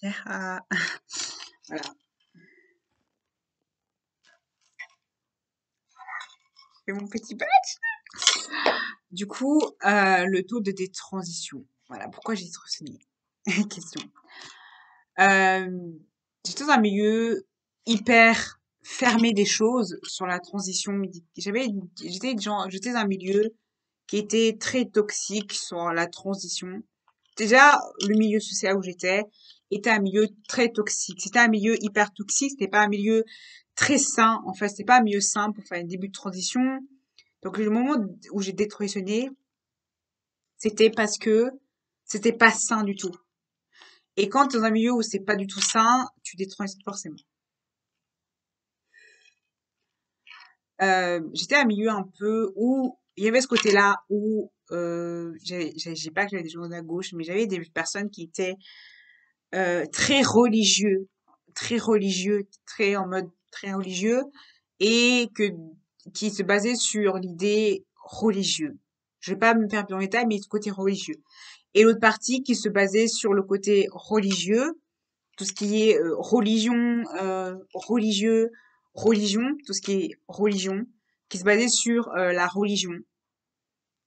Ah, voilà, c'est mon petit badge. Du coup, le taux de détransition. Voilà, pourquoi j'ai trop souligné. Question. J'étais dans un milieu hyper fermé des choses sur la transition médicale. J'étais dans un milieu qui était très toxique sur la transition. Déjà, le milieu social où j'étais était un milieu très toxique. C'était un milieu hyper toxique. C'était pas un milieu très sain. En fait, c'était pas un milieu sain pour faire un début de transition. Donc, le moment où j'ai détransitionné, c'était parce que c'était pas sain du tout. Et quand tu es dans un milieu où c'est pas du tout sain, tu détransitionnes forcément. J'étais à un milieu un peu où il y avait ce côté-là où j'ai pas que j'avais des gens de la gauche, mais j'avais des personnes qui étaient très religieux, très en mode très religieux, et qui se basaient sur l'idée religieux. Je vais pas me faire plus en détail, mais ce côté religieux. Et l'autre partie qui se basait sur le côté religieux, tout ce qui est religion, tout ce qui est religion, qui se basait sur la religion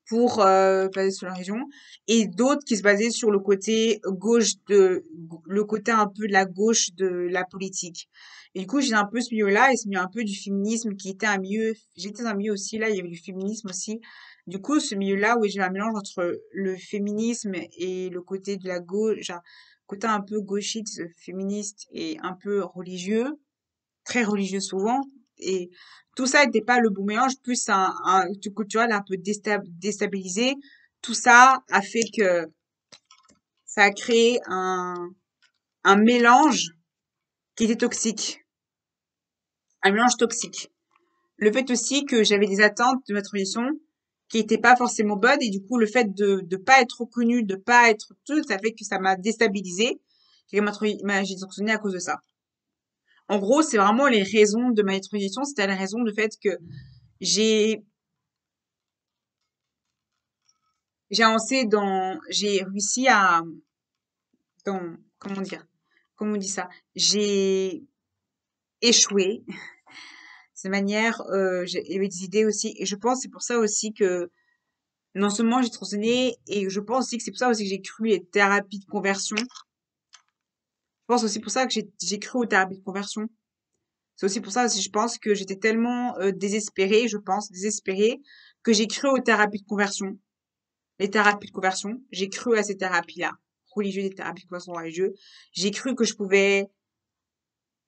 pour basé sur la religion, et d'autres qui se basaient sur le côté un peu de la gauche de la politique. Et du coup, j'ai un peu ce milieu-là et ce milieu un peu du féminisme qui était un milieu, j'étais dans un milieu aussi, là, il y avait du féminisme aussi. Du coup, ce milieu-là où j'ai un mélange entre le féminisme et le côté de la gauche, genre, côté un peu gauchiste, féministe et un peu religieux, très religieux souvent. Et tout ça n'était pas le bon mélange, plus un culturel un peu déstabilisé. Tout ça a fait que ça a créé un mélange qui était toxique, un mélange toxique. Le fait aussi que j'avais des attentes de ma transition qui étaient pas forcément bonnes et du coup le fait de pas être reconnue, de pas être tout, ça fait que ça m'a déstabilisé et j'ai fonctionné à cause de ça. En gros, c'est vraiment les raisons de ma transition, c'était la raison du fait que j'ai j'ai réussi comment dire, comment on dit ça, j'ai échoué. Cette manière, il y avait des idées aussi, et je pense que c'est pour ça aussi que non seulement j'ai transitionné, et je pense aussi que c'est pour ça aussi que j'ai cru les thérapies de conversion. Je pense aussi pour ça que j'ai cru aux thérapies de conversion. C'est aussi pour ça aussi, je pense que j'étais tellement désespérée, désespérée, que j'ai cru aux thérapies de conversion. Les thérapies de conversion, j'ai cru à ces thérapies-là, religieuses, des thérapies de conversion religieuses. J'ai cru que je pouvais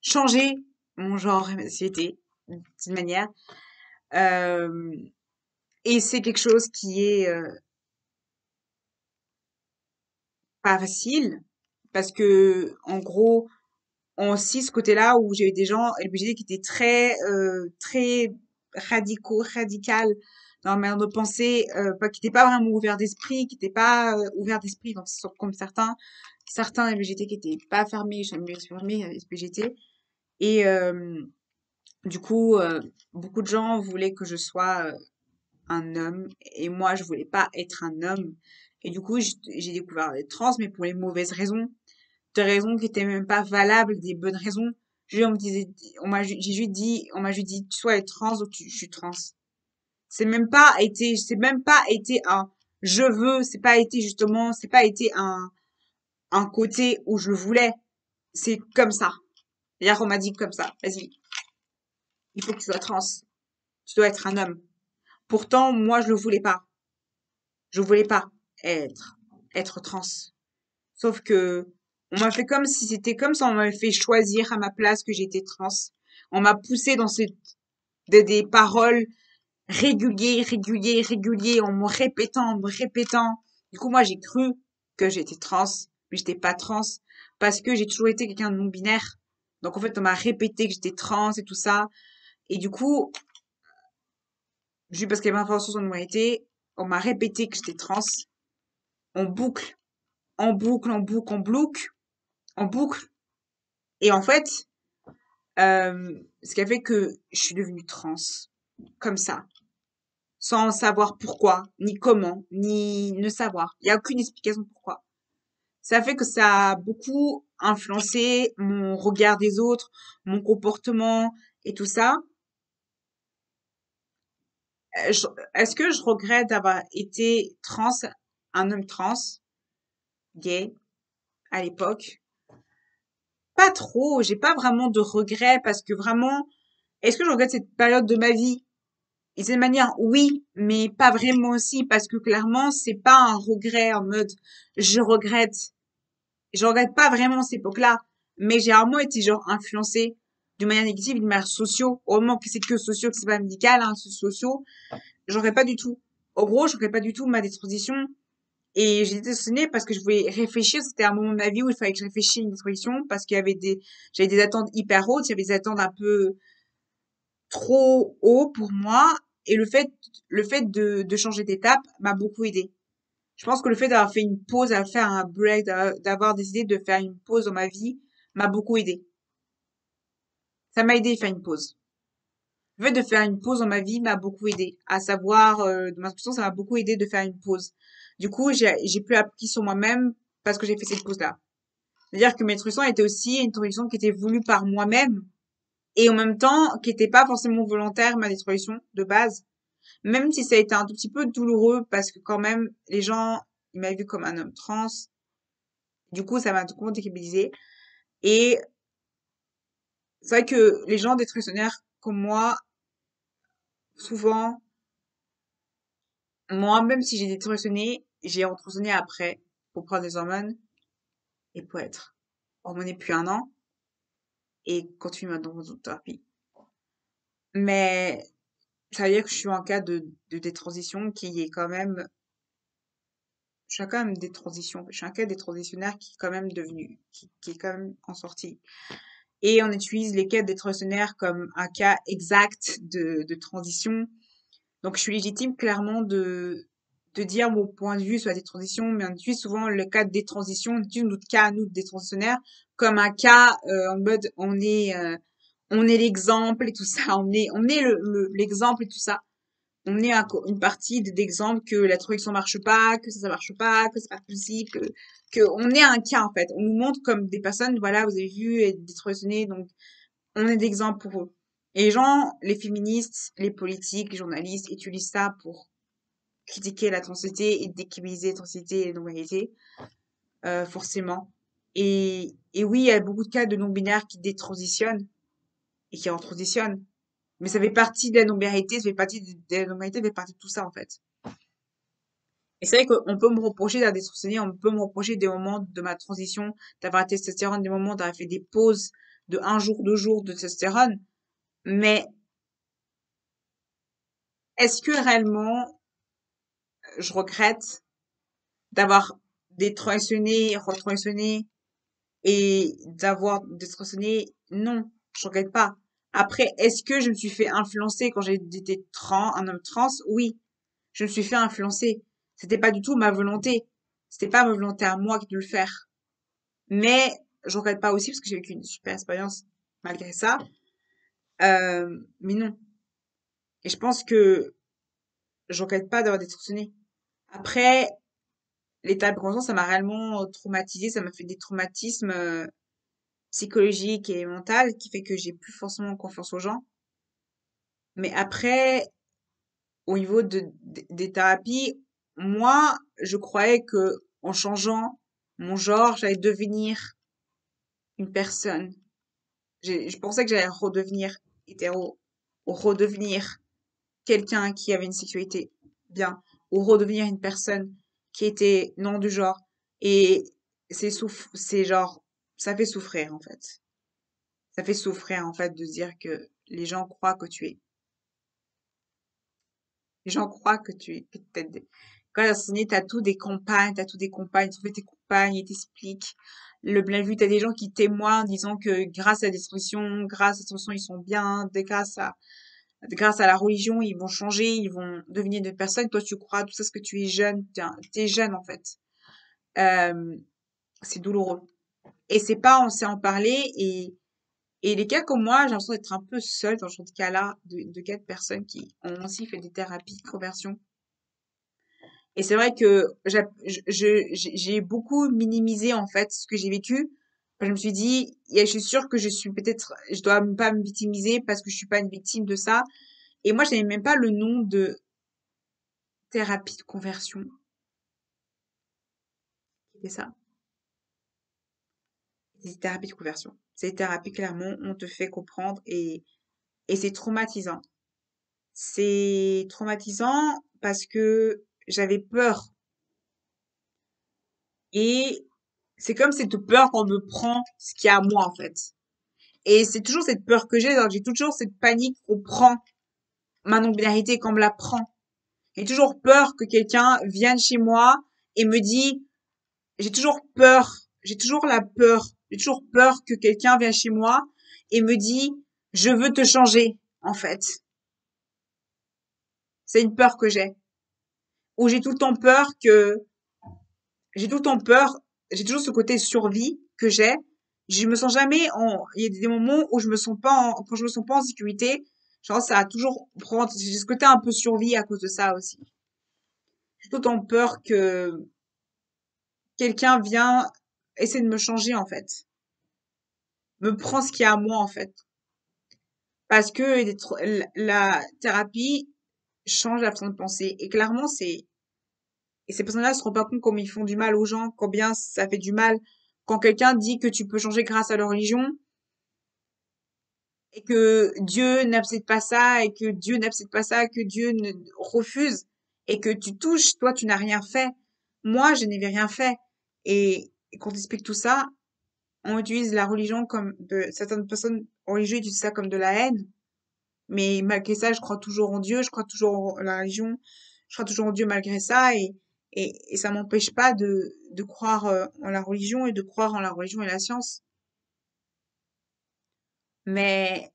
changer mon genre et ma société d'une manière. Euh, et c'est quelque chose qui est pas facile parce que en gros, on aussi ce côté-là où j'ai eu des gens LGBT qui étaient très radical dans la manière de penser, pas qui n'étaient pas vraiment ouverts d'esprit, qui n'étaient pas ouverts d'esprit, donc comme certains LGBT qui étaient pas fermés, jamais fermés LGBT. Et du coup, beaucoup de gens voulaient que je sois un homme et moi je voulais pas être un homme. Et du coup, j'ai découvert les trans, mais pour les mauvaises raisons, des raisons qui étaient même pas valables, des bonnes raisons. On me disait, on m'a juste dit, soit être trans ou je suis trans. C'est même pas été un je veux, c'est pas été un côté où je le voulais. C'est comme ça. Hier, on m'a dit comme ça. Vas-y, il faut que tu sois trans. Tu dois être un homme. Pourtant, moi, je le voulais pas. Je voulais pas être, être trans. Sauf que, on m'a fait comme si c'était comme ça, on m'avait fait choisir à ma place que j'étais trans. On m'a poussé dans des paroles réguliers, en me répétant. Du coup, moi, j'ai cru que j'étais trans, mais j'étais pas trans parce que j'ai toujours été quelqu'un de non binaire. Donc, en fait, on m'a répété que j'étais trans et tout ça. Et du coup, juste parce qu'il y avait information sur mon humanité, on m'a répété que j'étais trans en boucle, en boucle. Et en fait, ce qui a fait que je suis devenue trans, comme ça, sans savoir pourquoi, ni comment, ni ne savoir. Il n'y a aucune explication pourquoi. Ça fait que ça a beaucoup influencer mon regard des autres, mon comportement et tout ça. Est-ce que je regrette d'avoir été un homme trans, gay, à l'époque? Pas trop, j'ai pas vraiment de regrets parce que vraiment, est-ce que je regrette cette période de ma vie? Et d'une manière, oui, mais pas vraiment aussi parce que clairement, c'est pas un regret en mode je regrette. Je regrette pas vraiment cette époque-là, mais j'ai rarement été genre influencée de manière négative, d'une manière sociaux. Au moment que c'est que sociaux, que c'est pas médical, hein, c'est sociaux, j'en regrette pas du tout. En gros, je regrette pas du tout ma détransition. Et j'ai été sonnée parce que je voulais réfléchir. C'était un moment de ma vie où il fallait que je réfléchisse à une détransition parce qu'il y avait j'avais des attentes hyper hautes, j'avais des attentes un peu trop haut pour moi. Et le fait de changer d'étape m'a beaucoup aidé. Je pense que le fait d'avoir fait une pause, d'avoir fait un break, d'avoir décidé de faire une pause dans ma vie m'a beaucoup aidé. Ça m'a aidé à faire une pause. Le fait de faire une pause dans ma vie m'a beaucoup aidé. À savoir, de ma ça m'a beaucoup aidé de faire une pause. Du coup, j'ai pu appliquer sur moi-même parce que j'ai fait cette pause-là. C'est-à-dire que mes introductions étaient aussi une introduction qui était voulue par moi-même et en même temps qui n'était pas forcément volontaire, ma introduction de base. Même si ça a été un tout petit peu douloureux parce que quand même, les gens, ils m'avaient vu comme un homme trans. Du coup, ça m'a complètement décrédibilisé. Et c'est vrai que les gens des tronçonnaires comme moi, souvent, moi, même si j'ai détronçonné, j'ai retronçonné après pour prendre des hormones et pour être hormonée depuis un an et continuer ma thérapie. Mais ça veut dire que je suis en cas de détransition qui est quand même, je suis quand même des transitions, je suis un cas des transitionnaires qui est quand même qui est quand même en sortie. Et on utilise les cas des transitionnaires comme un cas exact de transition. Donc, je suis légitime clairement de dire mon point de vue sur la détransition, mais on utilise souvent le cas des transitions, on utilise notre cas à nous, des transitionnaires, comme un cas en mode on est l'exemple et tout ça, on est l'exemple et tout ça. On est une partie d'exemple que la transition marche pas, que ça marche pas, que c'est pas possible, que on est un cas en fait. On nous montre comme des personnes, voilà, vous avez vu, être détransitionnées, donc on est d'exemple pour eux. Et les gens, les féministes, les politiques, les journalistes utilisent ça pour critiquer la transidentité et décriminaliser la transidentité et la non-binarité, forcément. Et oui, il y a beaucoup de cas de non-binaires qui détransitionnent et qui retransitionnent. Mais ça fait partie de la non-binarité, ça fait partie de la non-binarité, ça fait partie de tout ça, en fait. Et c'est vrai qu'on peut me reprocher d'avoir détransitionné, on peut me reprocher des moments de ma transition, d'avoir la testostérone, des moments d'avoir fait des pauses de un jour, 2 jours de testostérone. Mais est-ce que réellement, je regrette d'avoir détransitionné, retransitionné et d'avoir détransitionné? Non, je regrette pas. Après, est-ce que je me suis fait influencer quand j'ai été un homme trans? Oui, je me suis fait influencer. C'était pas du tout ma volonté. C'était pas ma volonté à moi de le faire. Mais je regrette pas aussi parce que j'ai vécu une super expérience malgré ça. Mais non. Et je pense que je regrette pas d'avoir détransitionné. Après, l'état de conscience, ça m'a réellement traumatisée, ça m'a fait des traumatismes psychologiques et mentaux qui fait que j'ai plus forcément confiance aux gens. Mais après, au niveau des thérapies, moi, je croyais que en changeant mon genre, j'allais devenir une personne. Je pensais que j'allais redevenir hétéro, ou redevenir quelqu'un qui avait une sexualité bien, ou redevenir une personne qui était non du genre. Et c'est genre, ça fait souffrir en fait. Ça fait souffrir en fait de se dire que les gens croient que tu es. Les gens croient que tu es. Quand t'as signé, t'as tout des compagnes, tu fais tes compagnes, ils t'expliquent. Le bien vu, t'as des gens qui témoignent en disant que grâce à la destruction, grâce à la destruction, ils sont bien, grâce à la religion, ils vont changer, ils vont devenir des personnes. Toi, tu crois tout ça parce que tu es jeune, t'es jeune en fait. Euh, c'est douloureux. Et c'est pas, on sait en parler et les cas comme moi, j'ai l'impression d'être un peu seule dans ce genre de cas-là, de cas de personnes qui ont aussi fait des thérapies de conversion. Et c'est vrai que j'ai beaucoup minimisé en fait ce que j'ai vécu Je me suis dit, je suis sûre que je suis peut-être, je dois pas me victimiser parce que je suis pas une victime de ça. Et moi, je n'avais même pas le nom de thérapie de conversion. C'était ça. C'est thérapie de conversion. C'est thérapie, clairement, on te fait comprendre et c'est traumatisant. C'est traumatisant parce que j'avais peur. Et c'est comme cette peur qu'on me prend ce qui est à moi, en fait. Et c'est toujours cette peur que j'ai, donc j'ai toujours cette panique qu'on prend ma non-binarité, qu'on me la prend. J'ai toujours peur que quelqu'un vienne chez moi et me dit, j'ai toujours peur, j'ai toujours la peur, j'ai toujours peur que quelqu'un vienne chez moi et me dit, je veux te changer, en fait. C'est une peur que j'ai. Ou j'ai tout le temps peur que, j'ai tout le temps peur, j'ai toujours ce côté survie que j'ai. Je me sens jamais il y a des moments où je me sens pas quand je me sens pas en sécurité, genre ça a toujours prendre, j'ai ce côté un peu survie à cause de ça aussi. J'ai tout le temps peur que quelqu'un vient essayer de me changer, en fait. Me prend ce qui est à moi, en fait. Parce que la thérapie change la façon de penser. Et clairement, et ces personnes-là se rendent pas compte comment ils font du mal aux gens, combien ça fait du mal. Quand quelqu'un dit que tu peux changer grâce à leur religion, et que Dieu n'accepte pas ça, et que Dieu n'accepte pas ça, que Dieu refuse, et que tu touches, toi, tu n'as rien fait. Moi, je n'avais rien fait. Et quand on explique tout ça, on utilise la religion certaines personnes religieuses utilisent ça comme de la haine. Mais malgré ça, je crois toujours en Dieu, je crois toujours en la religion, je crois toujours en Dieu malgré ça, et ça m'empêche pas de croire en la religion et de croire en la religion et la science. Mais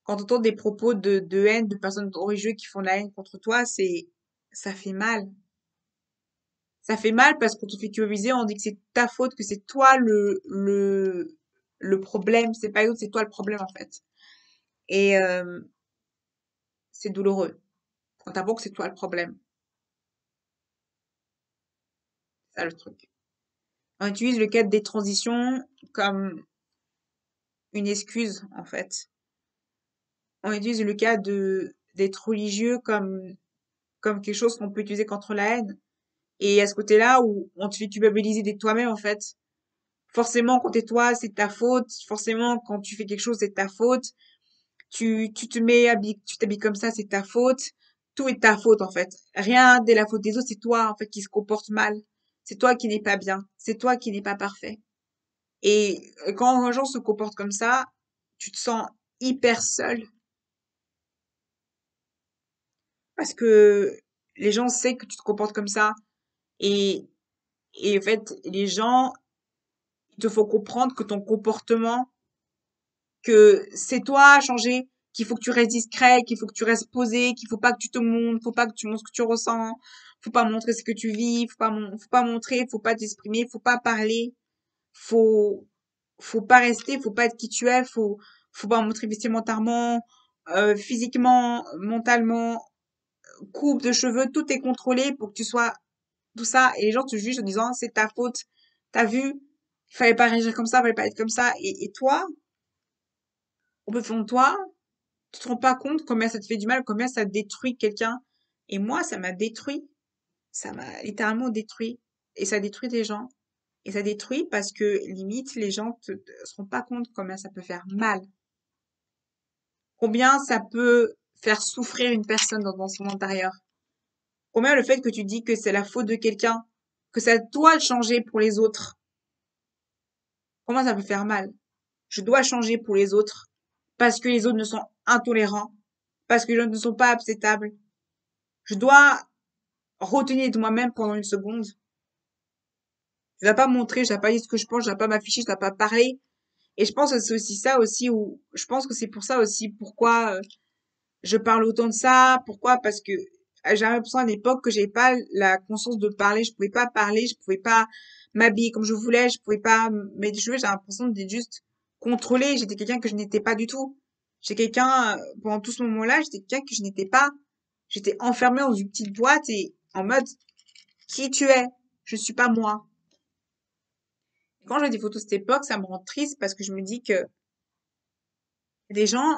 quand on entend des propos de haine de personnes religieuses qui font de la haine contre toi, ça fait mal. Ça fait mal parce qu'on te fait culpabiliser, on dit que c'est ta faute, que c'est toi le problème, c'est pas eux, c'est toi le problème en fait. Et c'est douloureux. Quand t'apprends que c'est toi le problème, c'est ça le truc. On utilise le cadre des transitions comme une excuse, en fait. On utilise le cas d'être religieux comme quelque chose qu'on peut utiliser contre la haine. Et à ce côté-là, où on te fait culpabiliser d'être toi-même, en fait. Forcément, quand t'es toi, c'est ta faute. Forcément, quand tu fais quelque chose, c'est ta faute. Tu t'habilles comme ça, c'est ta faute. Tout est ta faute, en fait. Rien n'est la faute des autres, c'est toi, en fait, qui se comporte mal. C'est toi qui n'es pas bien. C'est toi qui n'es pas parfait. Et quand un gens se comportent comme ça, tu te sens hyper seul parce que les gens savent que tu te comportes comme ça. Et, et en fait, les gens, il te faut comprendre que ton comportement, que c'est toi à changer, qu'il faut que tu restes discret, qu'il faut que tu restes posé, qu'il faut pas que tu te montres, faut pas que tu montres ce que tu ressens, faut pas montrer ce que tu vis, faut pas montrer, faut pas t'exprimer, faut pas parler, faut, faut pas rester, faut pas être qui tu es, faut pas montrer vestimentairement, physiquement, mentalement, coupe de cheveux, tout est contrôlé pour que tu sois tout ça. Et les gens te jugent en disant, c'est ta faute. T'as vu? Il fallait pas réagir comme ça, il fallait pas être comme ça. Et toi, au fond de toi, tu te rends pas compte combien ça te fait du mal, combien ça détruit quelqu'un. Et moi, ça m'a détruit. Ça m'a littéralement détruit. Et ça détruit des gens. Et ça détruit parce que limite, les gens te se rendent pas compte combien ça peut faire mal. Combien ça peut faire souffrir une personne dans son intérieur. Combien le fait que tu dis que c'est la faute de quelqu'un, que c'est à toi de changer pour les autres. Comment ça peut faire mal? Je dois changer pour les autres parce que les autres ne sont intolérants, parce que les autres ne sont pas acceptables. Je dois retenir de moi-même pendant une seconde. Je dois pas montrer, je dois pas dire ce que je pense, je dois pas m'afficher, je dois pas parler. Et je pense que c'est aussi ça aussi où, je pense que c'est pour ça aussi pourquoi je parle autant de ça. Pourquoi? Parce que j'avais l'impression à l'époque que j'avais pas la conscience de parler. Je pouvais pas parler, je pouvais pas m'habiller comme je voulais, je pouvais pas mettre des cheveux. J'avais l'impression d'être juste contrôlée. J'étais quelqu'un que je n'étais pas du tout. J'étais quelqu'un, pendant tout ce moment-là, j'étais quelqu'un que je n'étais pas. J'étais enfermée dans une petite boîte et en mode, qui tu es? Je suis pas moi. Quand j'ai des photos de cette époque, ça me rend triste parce que je me dis que des gens,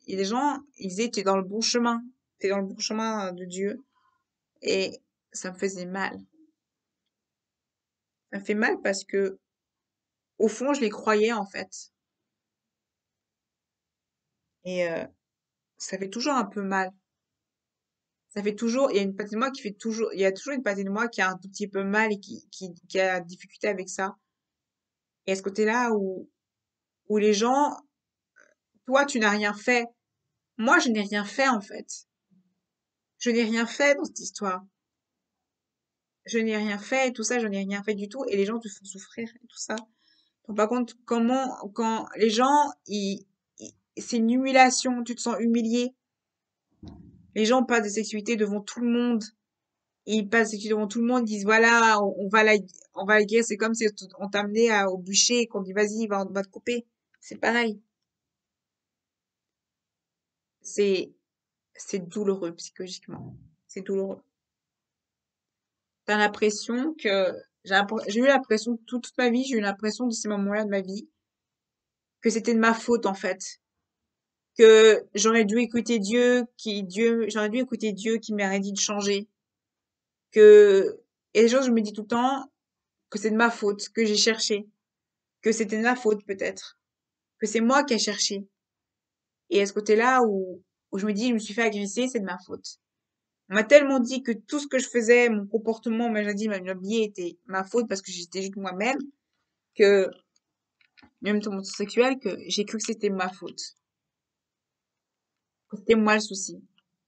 il y a des gens, ils disaient, tu es dans le bon chemin. Tu es dans le bon chemin de Dieu. Et ça me faisait mal. Ça me fait mal parce que, au fond, je les croyais, en fait. Et ça fait toujours un peu mal. Ça fait toujours, il y a une partie de moi qui fait toujours, il y a toujours une partie de moi qui a un tout petit peu mal et qui a difficulté avec ça. Et à ce côté-là où les gens, toi, tu n'as rien fait. Moi, je n'ai rien fait, en fait. Je n'ai rien fait dans cette histoire. Je n'ai rien fait et tout ça, je n'ai rien fait du tout. Et les gens te font souffrir et tout ça. Donc, par contre, quand les gens, c'est une humiliation, tu te sens humilié. Les gens parlent de sexualité devant tout le monde. Ils passent devant tout le monde, ils disent voilà, on va la guérir. C'est comme si on t'amenait au bûcher et qu'on dit vas-y, on va te couper. C'est pareil. C'est, c'est douloureux psychologiquement. C'est douloureux. T'as l'impression que, j'ai eu l'impression toute ma vie, j'ai eu l'impression de ces moments-là de ma vie, que c'était de ma faute, en fait. Que j'aurais dû écouter Dieu qui m'aurait dit de changer. Que, et les choses, je me dis tout le temps que c'est de ma faute, que j'ai cherché. Que c'était de ma faute, peut-être. Que c'est moi qui ai cherché. Et à ce côté-là où je me dis, je me suis fait agresser, c'est de ma faute. On m'a tellement dit que tout ce que je faisais, mon comportement, m'a dit, ma vie était ma faute parce que j'étais juste moi-même, que, même ton mon sexuel, que j'ai cru que c'était ma faute. Que c'était moi le souci.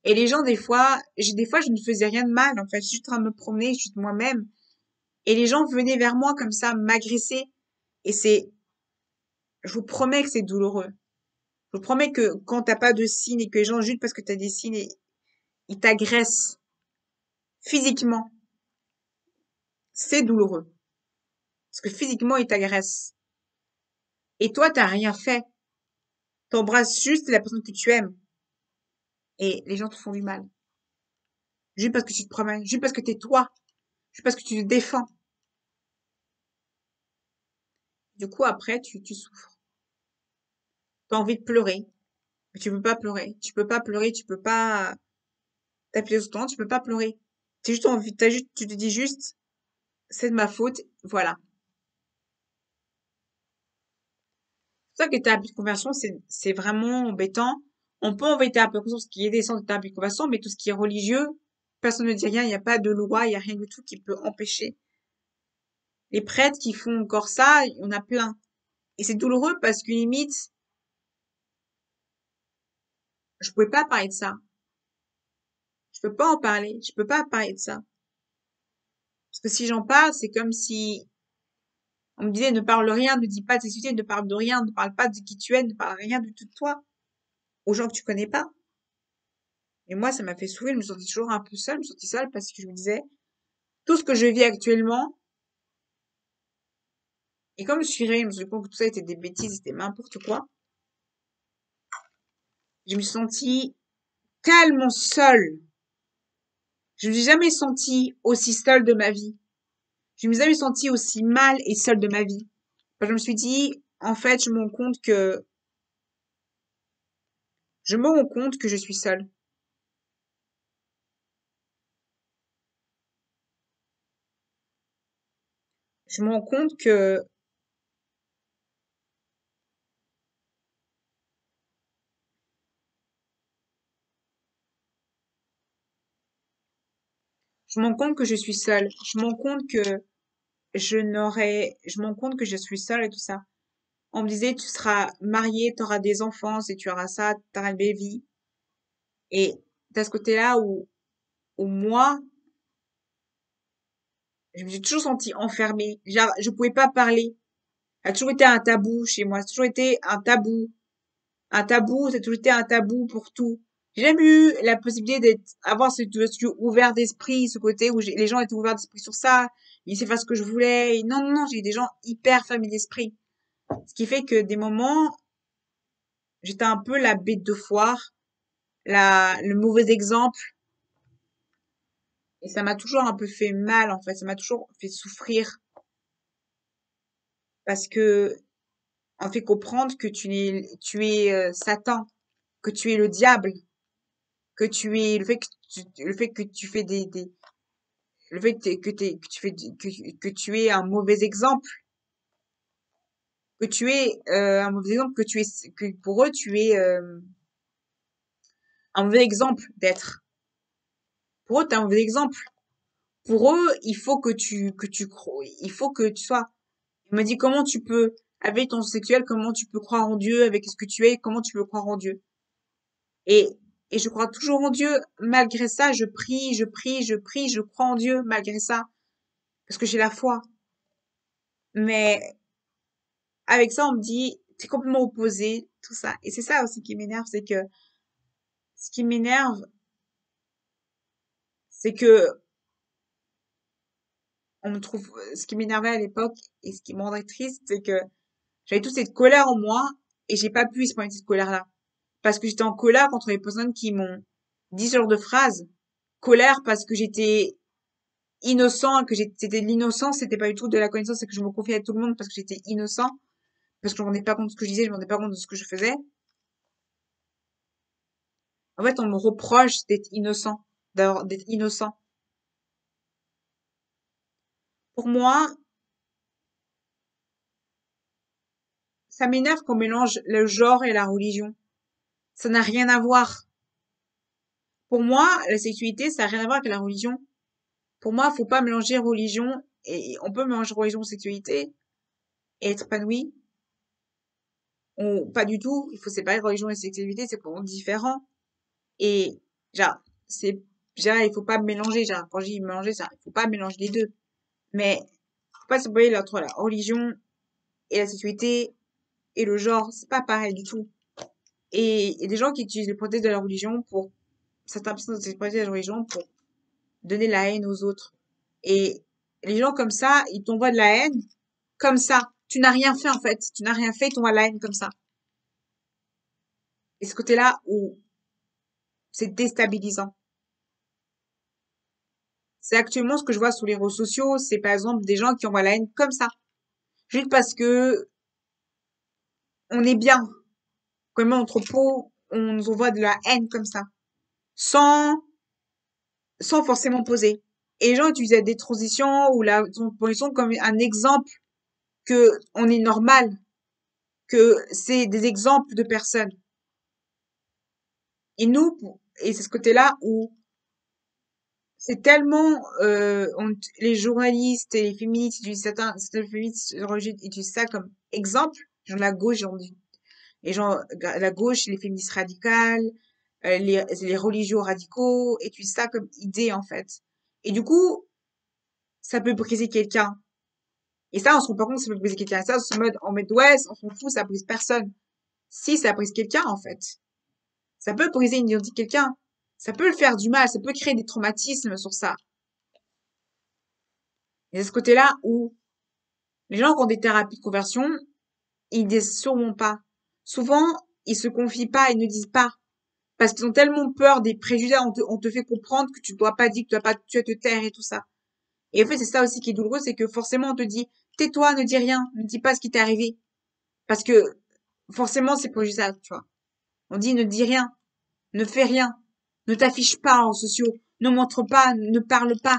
Et les gens, des fois, je ne faisais rien de mal, en fait. Je suis juste en train de me promener, je suis moi-même. Et les gens venaient vers moi comme ça, m'agresser. Et je vous promets que c'est douloureux. Je vous promets que quand t'as pas de signes et que les gens, juste parce que t'as des signes, ils t'agressent physiquement, c'est douloureux. Parce que physiquement, ils t'agressent. Et toi, t'as rien fait. T'embrasses juste la personne que tu aimes. Et les gens te font du mal. Juste parce que tu te promènes. Juste parce que t'es toi. Juste parce que tu te défends. Du coup, après, tu souffres. T'as envie de pleurer. Mais tu peux pas pleurer. Tu peux pas pleurer. Tu peux pas t'appeler autant. Tu peux pas pleurer. Tu te dis juste, c'est de ma faute. Voilà. C'est ça que thérapie de conversion, c'est vraiment embêtant. On peut envoyer thérapie de conversion, ce qui est des centres de thérapie de conversion, mais tout ce qui est religieux, personne ne dit rien, il n'y a pas de loi, il n'y a rien du tout qui peut empêcher. Les prêtres qui font encore ça, il y en a plein. Et c'est douloureux parce que limite, je pouvais pas parler de ça. Je peux pas en parler. Je peux pas parler de ça. Parce que si j'en parle, c'est comme si on me disait ne parle rien, ne dis pas de sexualité, ne parle de rien, ne parle pas de qui tu es, ne parle rien du tout de toi aux gens que tu connais pas. Et moi, ça m'a fait souffrir, je me sentais toujours un peu seule, je me sentais seule parce que je me disais, tout ce que je vis actuellement, et comme je suis réelle, je me suis rendu compte que tout ça était des bêtises, c'était n'importe quoi, je me suis sentie tellement seule. Je me suis jamais sentie aussi seule de ma vie. Je me suis jamais sentie aussi mal et seule de ma vie. Enfin, je me suis dit, en fait, je me rends compte que je suis seule. Je me rends compte que, je me rends compte que je suis seule. Je me rends compte que je me rends compte que je suis seule et tout ça. On me disait, tu seras mariée, tu auras des enfants, si tu auras ça, tu auras une belle vie. Et t'as ce côté-là où moi, je me suis toujours sentie enfermée. Genre, je pouvais pas parler. Ça a toujours été un tabou chez moi. Ça a toujours été un tabou. Un tabou, ça a toujours été un tabou pour tout. J'ai jamais eu la possibilité avoir ce ouvert d'esprit, ce côté où les gens étaient ouverts d'esprit sur ça. Ils laissaient faire ce que je voulais. Non, non, non, j'ai eu des gens hyper fermés d'esprit. Ce qui fait que des moments, j'étais un peu la bête de foire, le mauvais exemple. Et ça m'a toujours un peu fait mal, en fait. Ça m'a toujours fait souffrir. parce que on fait comprendre que tu es Satan, que tu es le diable, que tu es le fait que tu fais le fait que tu fais que tu es un mauvais exemple, que tu es un mauvais exemple, que pour eux tu es un mauvais exemple d'être. Pour eux, t'es un mauvais exemple. Pour eux, il faut que tu sois. Il m'a dit comment tu peux, avec ton sexuel, comment tu peux croire en Dieu, avec ce que tu es, comment tu peux croire en Dieu. Et, et je crois toujours en Dieu. Malgré ça, je prie, je prie, je prie, je crois en Dieu, malgré ça. Parce que j'ai la foi. Mais avec ça, on me dit, t'es complètement opposé, tout ça. Et c'est ça aussi qui m'énerve, c'est que, ce qui m'énerve, c'est que, on me trouve, ce qui m'énervait à l'époque, et ce qui me rendrait triste, c'est que j'avais toute cette colère en moi, et j'ai pas pu exprimer cette colère-là. Parce que j'étais en colère contre les personnes qui m'ont dit ce genre de phrases. Colère parce que j'étais innocent, que c'était de l'innocence, c'était pas du tout de la connaissance, et que je me confiais à tout le monde parce que j'étais innocent, parce que je me rendais pas compte de ce que je disais, je me rendais pas compte de ce que je faisais. En fait, on me reproche d'être innocent, d'être innocent. Pour moi, ça m'énerve qu'on mélange le genre et la religion. Ça n'a rien à voir. Pour moi, la sexualité, ça n'a rien à voir avec la religion. Pour moi, faut pas mélanger religion et on peut mélanger religion et sexualité et être épanoui. Pas du tout. Il faut séparer religion et sexualité, c'est complètement différent. Et, genre, c'est, genre, il faut pas mélanger, genre, quand je dis mélanger, ça, il faut pas mélanger les deux. Mais, faut pas séparer entre la religion et la sexualité et le genre, c'est pas pareil du tout. Et il y a des gens qui utilisent les prétextes de la religion pour, certaines personnes utilisent les prétextes de la religion pour donner la haine aux autres. Et les gens comme ça, ils t'envoient de la haine comme ça. Tu n'as rien fait en fait. Tu n'as rien fait, ils t'envoient de la haine comme ça. Et ce côté-là où c'est déstabilisant. C'est actuellement ce que je vois sur les réseaux sociaux, c'est par exemple des gens qui envoient la haine comme ça. Juste parce que on est bien. Quand même entre pots, on nous envoie de la haine comme ça. Sans, sans forcément poser. Et les gens utilisent des transitions ou la transition comme un exemple que on est normal, que c'est des exemples de personnes. Et nous, et c'est ce côté-là où c'est tellement, les journalistes et les féministes utilisent certains féministes religieux utilisent ça comme exemple. Genre la gauche, genre, les gens, la gauche, les féministes radicales, les religieux radicaux utilisent ça comme idée, en fait. Et du coup, ça peut briser quelqu'un. Et ça, on se rend pas compte que ça peut briser quelqu'un. Ça, en mode, ouais, on s'en fout, ça brise personne. Si, ça brise quelqu'un, en fait. Ça peut briser une identité de quelqu'un. Ça peut le faire du mal, ça peut créer des traumatismes sur ça. Et c'est ce côté-là où les gens qui ont des thérapies de conversion, ils disent sûrement pas. Souvent, ils se confient pas, ils ne disent pas. Parce qu'ils ont tellement peur des préjugés, on te fait comprendre que tu dois pas dire, que tu dois pas, tu dois te taire et tout ça. Et en fait, c'est ça aussi qui est douloureux, c'est que forcément, on te dit, tais-toi, ne dis rien, ne dis pas ce qui t'est arrivé. Parce que, forcément, c'est préjugé, tu vois. On dit, ne dis rien, ne fais rien, ne t'affiche pas en sociaux, ne montre pas, ne parle pas.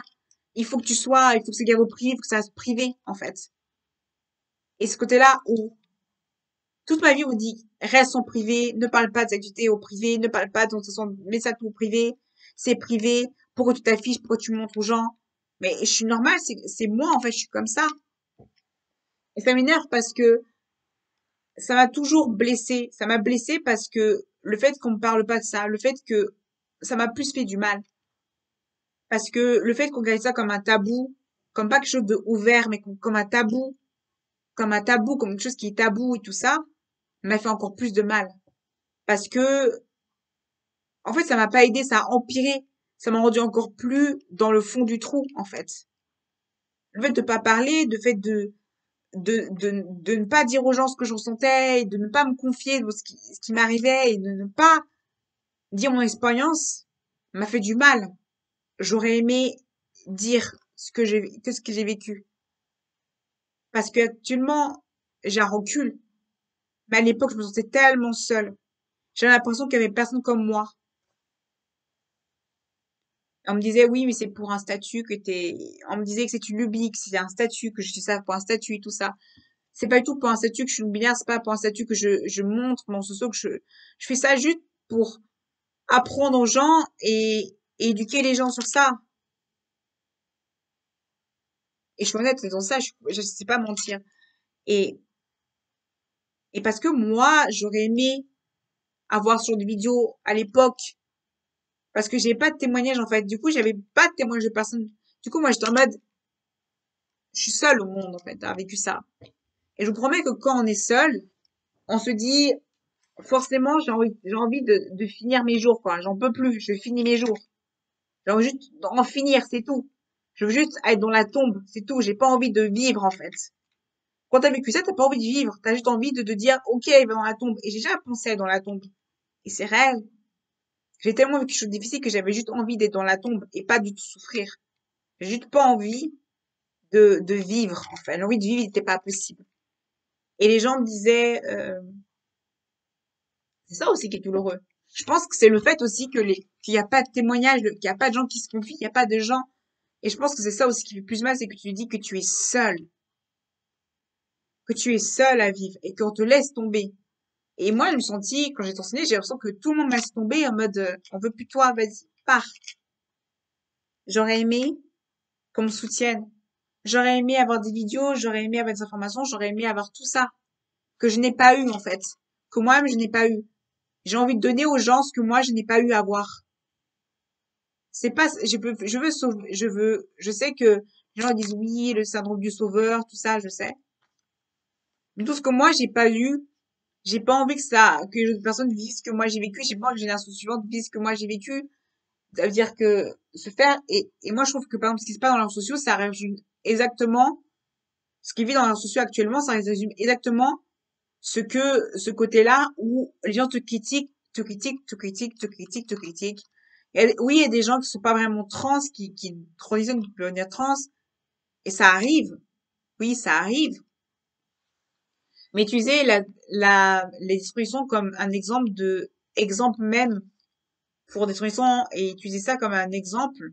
Il faut que c'est garde au privé, il faut que ça reste privé, en fait. Et ce côté-là où toute ma vie on me dit reste en privé, ne parle pas de activités au privé, ne parle pas de ton façon, mets ça tout au privé, c'est privé, pourquoi tu t'affiches, pourquoi tu montres aux gens? Mais je suis normale, c'est moi en fait, je suis comme ça. Et ça m'énerve parce que ça m'a toujours blessée. Ça m'a blessée parce que le fait qu'on me parle pas de ça, le fait que ça m'a plus fait du mal. Parce que le fait qu'on garde ça comme un tabou, comme pas quelque chose de ouvert, mais comme un tabou, comme quelque chose qui est tabou et tout ça, m'a fait encore plus de mal. Parce que, en fait, ça m'a pas aidé, ça a empiré. Ça m'a rendu encore plus dans le fond du trou, en fait. Le fait de pas parler, le fait de ne pas dire aux gens ce que je ressentais, et de ne pas me confier de ce qui m'arrivait, et de ne pas dire mon expérience, m'a fait du mal. J'aurais aimé dire ce que j'ai vécu. Parce que actuellement, j'ai un recul. Mais à l'époque, je me sentais tellement seule. J'avais l'impression qu'il y avait personne comme moi. On me disait, oui, mais c'est pour un statut que t'es, on me disait que c'est une lubie, que c'est un statut, que je suis ça pour un statut et tout ça. C'est pas du tout pour un statut que je suis non binaire, c'est pas pour un statut que je montre mon socio, je fais ça juste pour apprendre aux gens et éduquer les gens sur ça. Et je suis honnête, c'est dans ça, je sais pas mentir. Et, et parce que moi, j'aurais aimé avoir sur des vidéos à l'époque, parce que j'ai pas de témoignage, en fait. Du coup, j'avais pas de témoignage de personne. Du coup, moi, j'étais en mode, je suis seule au monde, en fait, à avoir vécu ça. Et je vous promets que quand on est seul, on se dit, forcément, j'ai envie de finir mes jours, quoi. J'en peux plus, je finis mes jours. J'ai envie juste d'en finir, c'est tout. Je veux juste être dans la tombe, c'est tout. J'ai pas envie de vivre, en fait. Quand t'as vécu ça, t'as pas envie de vivre. T'as juste envie de dire, ok, il va dans la tombe. Et j'ai déjà pensé à être dans la tombe. Et c'est réel. J'ai tellement vécu quelque chose de difficile que j'avais juste envie d'être dans la tombe et pas du tout souffrir. J'ai juste pas envie de vivre, en fait. L'envie de vivre n'était pas possible. Et les gens me disaient, c'est ça aussi qui est douloureux. Je pense que c'est le fait aussi qu'il n'y a pas de témoignage, qu'il n'y a pas de gens qui se confient, il n'y a pas de gens. Et je pense que c'est ça aussi qui fait plus mal, c'est que tu dis que tu es seul. Que tu es seul à vivre et qu'on te laisse tomber. Et moi, je me sentis, quand j'étais enseignée, j'ai l'impression que tout le monde m'a laissé tomber en mode, on veut plus de toi, vas-y, pars. J'aurais aimé qu'on me soutienne. J'aurais aimé avoir des vidéos, j'aurais aimé avoir des informations, j'aurais aimé avoir tout ça. Que je n'ai pas eu, en fait. Que moi-même, je n'ai pas eu. J'ai envie de donner aux gens ce que moi, je n'ai pas eu à voir. C'est pas, je veux sauver, je sais que les gens disent oui, le syndrome du sauveur, tout ça, je sais. Mais tout ce que moi, j'ai pas eu, j'ai pas envie que les autres personnes vivent ce que moi j'ai vécu, j'ai pas envie que les générations suivantes vivent ce que moi j'ai vécu. Ça veut dire que se faire, et moi, je trouve que, par exemple, ce qui se passe dans les réseaux sociaux, ça résume exactement, ce qui vit dans les réseaux sociaux actuellement, ça résume exactement ce côté-là où les gens te critiquent, te critiquent, te critiquent, te critiquent, te critiquent. Et oui, il y a des gens qui sont pas vraiment trans, qui transitionnent pour devenir trans, et ça arrive. Oui, ça arrive. Mais utiliser les dispositions comme un exemple même pour des dispositions et utiliser ça comme un exemple,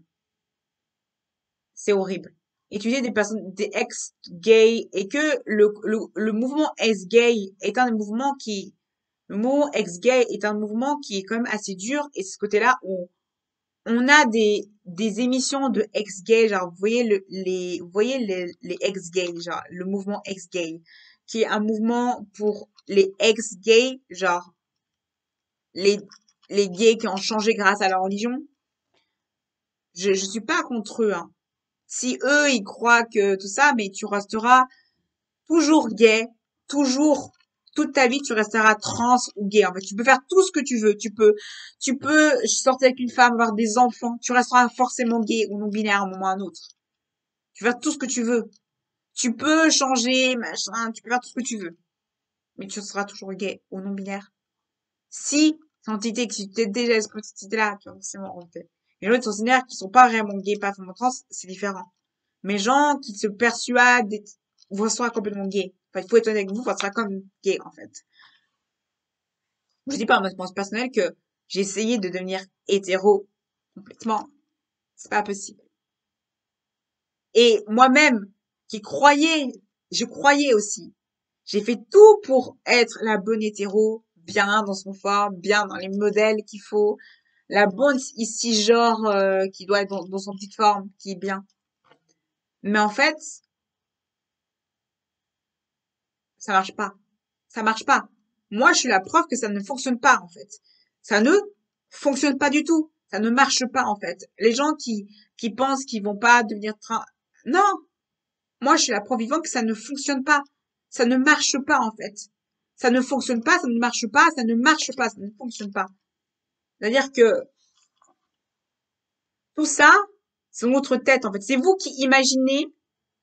c'est horrible. Utiliser des personnes, des ex-gays et que le mouvement ex-gay est un mouvement le mouvement ex-gay est un mouvement qui est quand même assez dur et c'est ce côté-là où on a des émissions de ex-gay, genre, vous voyez les ex-gays, genre, le mouvement ex-gay, qui est un mouvement pour les ex-gays, genre, les, les gays qui ont changé grâce à leur religion. Je suis pas contre eux, hein. Si eux, ils croient que tout ça, mais tu resteras toujours gay, toujours, toute ta vie, tu resteras trans ou gay. En fait, tu peux faire tout ce que tu veux. Tu peux sortir avec une femme, avoir des enfants. Tu resteras forcément gay ou non binaire à un moment ou à un autre. Tu peux faire tout ce que tu veux. Tu peux changer, machin, tu peux faire tout ce que tu veux. Mais tu seras toujours gay ou non binaire. Si, cette entité, que si tu t'es déjà cette entité-là, tu vas forcément rentrer. Les gens qui sont qui sont pas vraiment gays, pas vraiment trans, c'est différent. Mais gens qui se persuadent vous serez complètement gay. Enfin, il faut être honnête avec vous, vous serez comme gay, en fait. Je dis pas en mode personnel que j'ai essayé de devenir hétéro complètement. C'est pas possible. Et moi-même, qui croyais, je croyais aussi. J'ai fait tout pour être la bonne hétéro, bien dans son forme, bien dans les modèles qu'il faut, la bonne ici genre qui doit être dans son petite forme, qui est bien. Mais en fait, ça marche pas. Ça marche pas. Moi, je suis la preuve que ça ne fonctionne pas, en fait. Ça ne fonctionne pas du tout. Ça ne marche pas, en fait. Les gens qui pensent qu'ils vont pas devenir non. Moi, je suis la preuve vivante que ça ne fonctionne pas. Ça ne marche pas, en fait. Ça ne fonctionne pas, ça ne marche pas, ça ne marche pas, ça ne fonctionne pas. C'est-à-dire que tout ça, c'est dans votre tête, en fait. C'est vous qui imaginez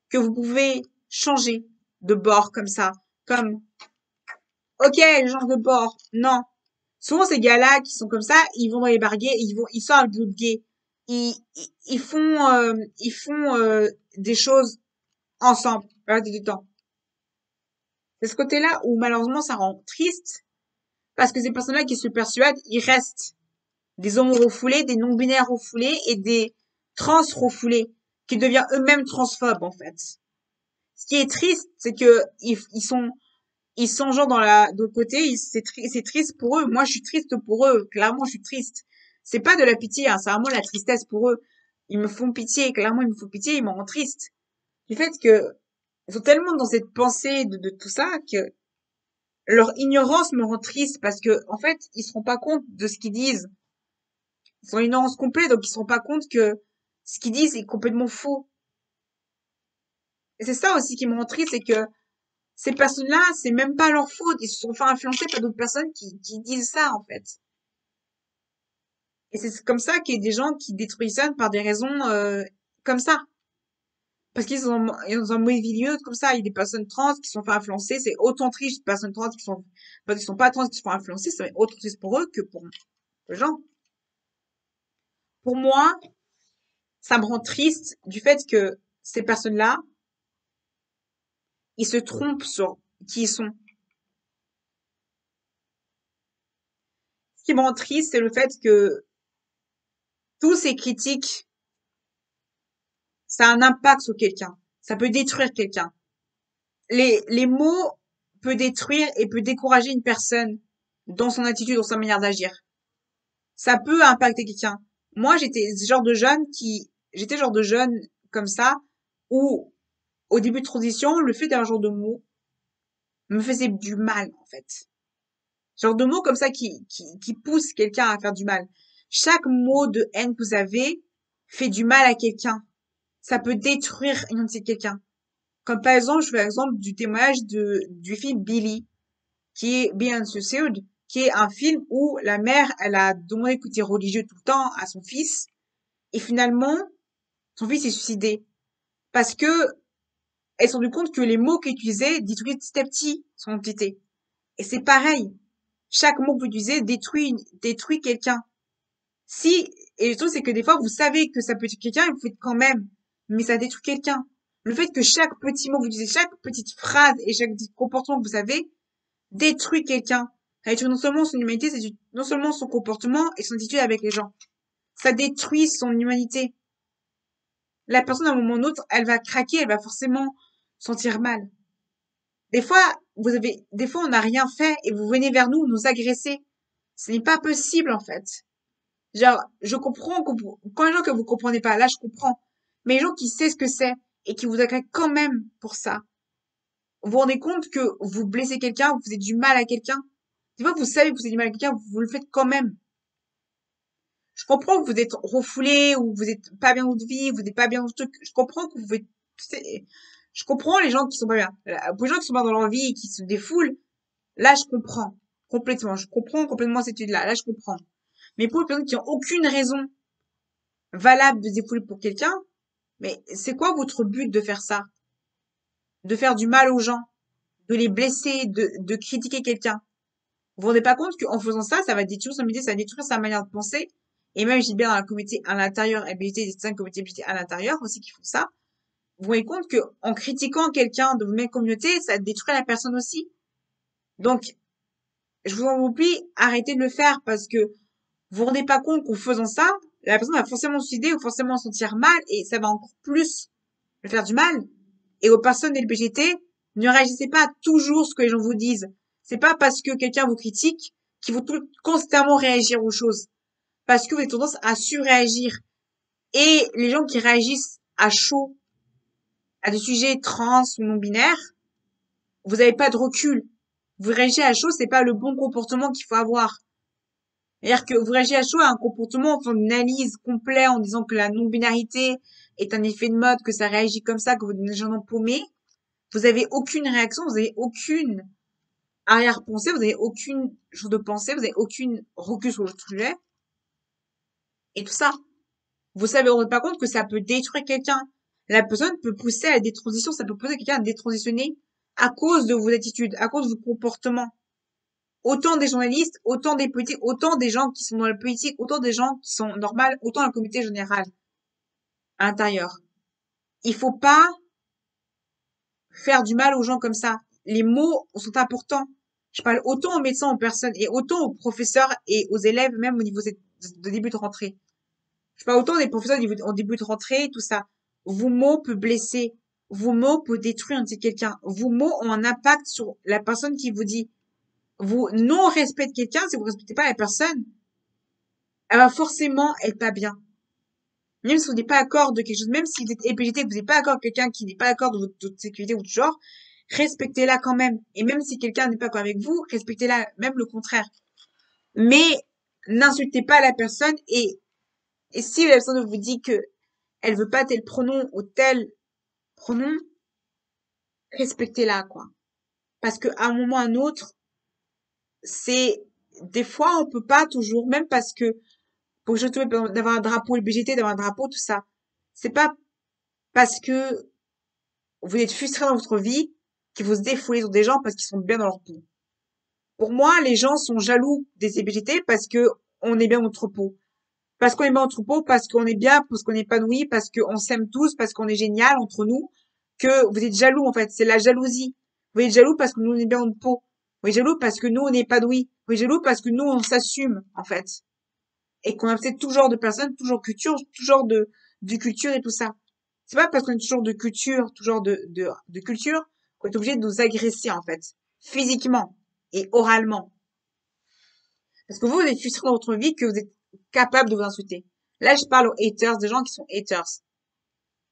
que vous pouvez changer de bord comme ça. Comme, ok, je change de bord. Non. Souvent, ces gars-là qui sont comme ça, ils vont dans les bars gays, ils sortent avec d'autres gays. Ils font des choses ensemble, la plupart du temps. C'est ce côté-là où malheureusement ça rend triste parce que ces personnes-là qui se persuadent, ils restent des homos refoulés, des non-binaires refoulés et des trans refoulés qui deviennent eux-mêmes transphobes en fait. Ce qui est triste, c'est que ils sont genre de l'autre côté, c'est triste pour eux. Moi, je suis triste pour eux. Clairement, je suis triste. C'est pas de la pitié, hein, c'est vraiment la tristesse pour eux. Ils me font pitié, clairement, ils me font pitié, ils me rendent triste. Du fait que ils sont tellement dans cette pensée de tout ça que leur ignorance me rend triste parce que, en fait, ils se rendent pas compte de ce qu'ils disent. Ils sont en ignorance complète, donc ils se rendent pas compte que ce qu'ils disent est complètement faux. Et c'est ça aussi qui me rend triste, c'est que ces personnes-là, c'est même pas leur faute. Ils se sont fait influencer par d'autres personnes qui disent ça, en fait. Et c'est comme ça qu'il y a des gens qui détruisent ça par des raisons comme ça. Parce ils sont en mauvais milieu, comme ça. Il y a des personnes trans qui se sont fait influencer. C'est autant triste des personnes trans parce qu'ils sont pas trans qui se font influencer. C'est autant triste pour eux que pour les gens. Pour moi, ça me rend triste du fait que ces personnes-là, ils se trompent sur qui ils sont. Ce qui me rend triste, c'est le fait que tous ces critiques, ça a un impact sur quelqu'un. Ça peut détruire quelqu'un. Les mots peuvent détruire et peut décourager une personne dans son attitude, dans sa manière d'agir. Ça peut impacter quelqu'un. Moi, j'étais ce genre de jeune comme ça, où, au début de transition, le fait d'un genre de mots me faisait du mal, en fait. Genre de mots comme ça qui pousse quelqu'un à faire du mal. Chaque mot de haine que vous avez fait du mal à quelqu'un. Ça peut détruire une identité de quelqu'un. Comme par exemple, je fais l'exemple du témoignage du film Billy, qui est Beyond Suicide, qui est un film où la mère, elle a demandé d'écouter religieux tout le temps à son fils, et finalement, son fils s'est suicidé. Parce que, elle s'est rendue compte que les mots qu'elle utilisait détruisaient petit à petit son entité. Et c'est pareil. Chaque mot que vous utilisez détruit quelqu'un. Si, et le truc, c'est que des fois, vous savez que ça peut tuer quelqu'un et vous faites quand même, mais ça détruit quelqu'un. Le fait que chaque petit mot que vous utilisez, chaque petite phrase et chaque petit comportement que vous avez détruit quelqu'un. Ça détruit non seulement son humanité, ça détruit non seulement son comportement et son attitude avec les gens. Ça détruit son humanité. La personne, à un moment ou autre, elle va craquer, elle va forcément sentir mal. Des fois, on n'a rien fait et vous venez vers nous, nous agresser. Ce n'est pas possible, en fait. Genre, je comprends quand les gens que vous comprenez pas, là, je comprends. Mais les gens qui savent ce que c'est et qui vous agressent quand même pour ça. Vous vous rendez compte que vous blessez quelqu'un, vous faites du mal à quelqu'un. Des fois, vous savez que vous faites du mal à quelqu'un, vous le faites quand même. Je comprends que vous êtes refoulé ou vous êtes pas bien dans votre vie, vous n'êtes pas bien dans votre truc. Je comprends que vous faites, je comprends les gens qui sont pas bien. Pour les gens qui sont pas dans leur vie et qui se défoulent, là, je comprends. Complètement. Je comprends complètement cette étude-là. Là, je comprends. Mais pour les personnes qui ont aucune raison valable de se défouler pour quelqu'un, mais c'est quoi votre but de faire ça? De faire du mal aux gens? De les blesser? De critiquer quelqu'un? Vous vous rendez pas compte qu'en faisant ça, ça va détruire son idée, ça va détruire sa manière de penser. Et même, je dis bien dans la communauté à l'intérieur, habilité, des cinq communautés habilité à l'intérieur aussi qui font ça. Vous vous rendez compte que en critiquant quelqu'un de votre même communauté, ça détruit la personne aussi. Donc, je vous en prie, arrêtez de le faire parce que vous vous rendez pas compte qu'en faisant ça, la personne va forcément se suicider ou forcément se sentir mal et ça va encore plus le faire du mal. Et aux personnes LGBT, ne réagissez pas à toujours ce que les gens vous disent. C'est pas parce que quelqu'un vous critique qu'il faut constamment réagir aux choses. Parce que vous avez tendance à surréagir. Et les gens qui réagissent à chaud à des sujets trans ou non binaires, vous n'avez pas de recul. Vous réagissez à chaud, c'est pas le bon comportement qu'il faut avoir. C'est-à-dire que vous réagissez à chaud à un comportement en faisant une analyse complète en disant que la non-binarité est un effet de mode, que ça réagit comme ça, que vous êtes des gens paumés. Vous avez aucune réaction, vous avez aucune arrière-pensée, vous avez aucune chose de pensée, vous avez aucune recul sur le sujet. Et tout ça. Vous savez, vous ne rendez pas compte que ça peut détruire quelqu'un. La personne peut pousser à des transitions, ça peut pousser quelqu'un à détransitionner à cause de vos attitudes, à cause de vos comportements. Autant des journalistes, autant des politiques, autant des gens qui sont dans la politique, autant des gens qui sont normales, autant la communauté générale à l'intérieur. Il faut pas faire du mal aux gens comme ça. les mots sont importants. Je parle autant aux médecins, aux personnes, et autant aux professeurs et aux élèves, même au niveau de début de rentrée. Je parle autant des professeurs en début de rentrée, tout ça. Vos mots peuvent blesser. Vos mots peuvent détruire un petit quelqu'un. Vos mots ont un impact sur la personne qui vous dit. Vous non-respect de quelqu'un, si vous respectez pas la personne, elle va forcément être pas bien. Même si vous n'êtes pas d'accord de quelque chose, même si vous êtes épégété, que vous n'êtes pas d'accord avec quelqu'un qui n'est pas d'accord de votre sécurité ou de genre, respectez-la quand même. Et même si quelqu'un n'est pas d'accord avec vous, respectez-la, même le contraire. Mais n'insultez pas la personne et si la personne vous dit que elle veut pas tel pronom ou tel pronom, respectez-la, quoi. Parce qu'à un moment ou à un autre, c'est, des fois, on peut pas toujours, même parce que, pour que je trouve d'avoir un drapeau LBGT, d'avoir un drapeau, tout ça, c'est pas parce que vous êtes frustré dans votre vie qu'il faut se défouler sur des gens parce qu'ils sont bien dans leur peau. Pour moi, les gens sont jaloux des LBGT parce que on est bien dans notre peau. Parce qu'on est bien dans notre peau, parce qu'on est bien, parce qu'on est épanoui, parce qu'on s'aime tous, parce qu'on est génial entre nous, que vous êtes jaloux, en fait. C'est la jalousie. Vous êtes jaloux parce que nous, on est bien dans notre peau. Vous êtes jaloux parce que nous, on est épanoui. Vous êtes jaloux parce que nous, on s'assume, en fait. Et qu'on a peut-être tout genre de personnes, tout genre de culture, tout genre de culture et tout ça. C'est pas parce qu'on est toujours de culture, tout genre de culture, qu'on est obligé de nous agresser, en fait. Physiquement et oralement. Parce que vous êtes frustré dans votre vie que vous êtes capable de vous insulter. Là, je parle aux haters, des gens qui sont haters.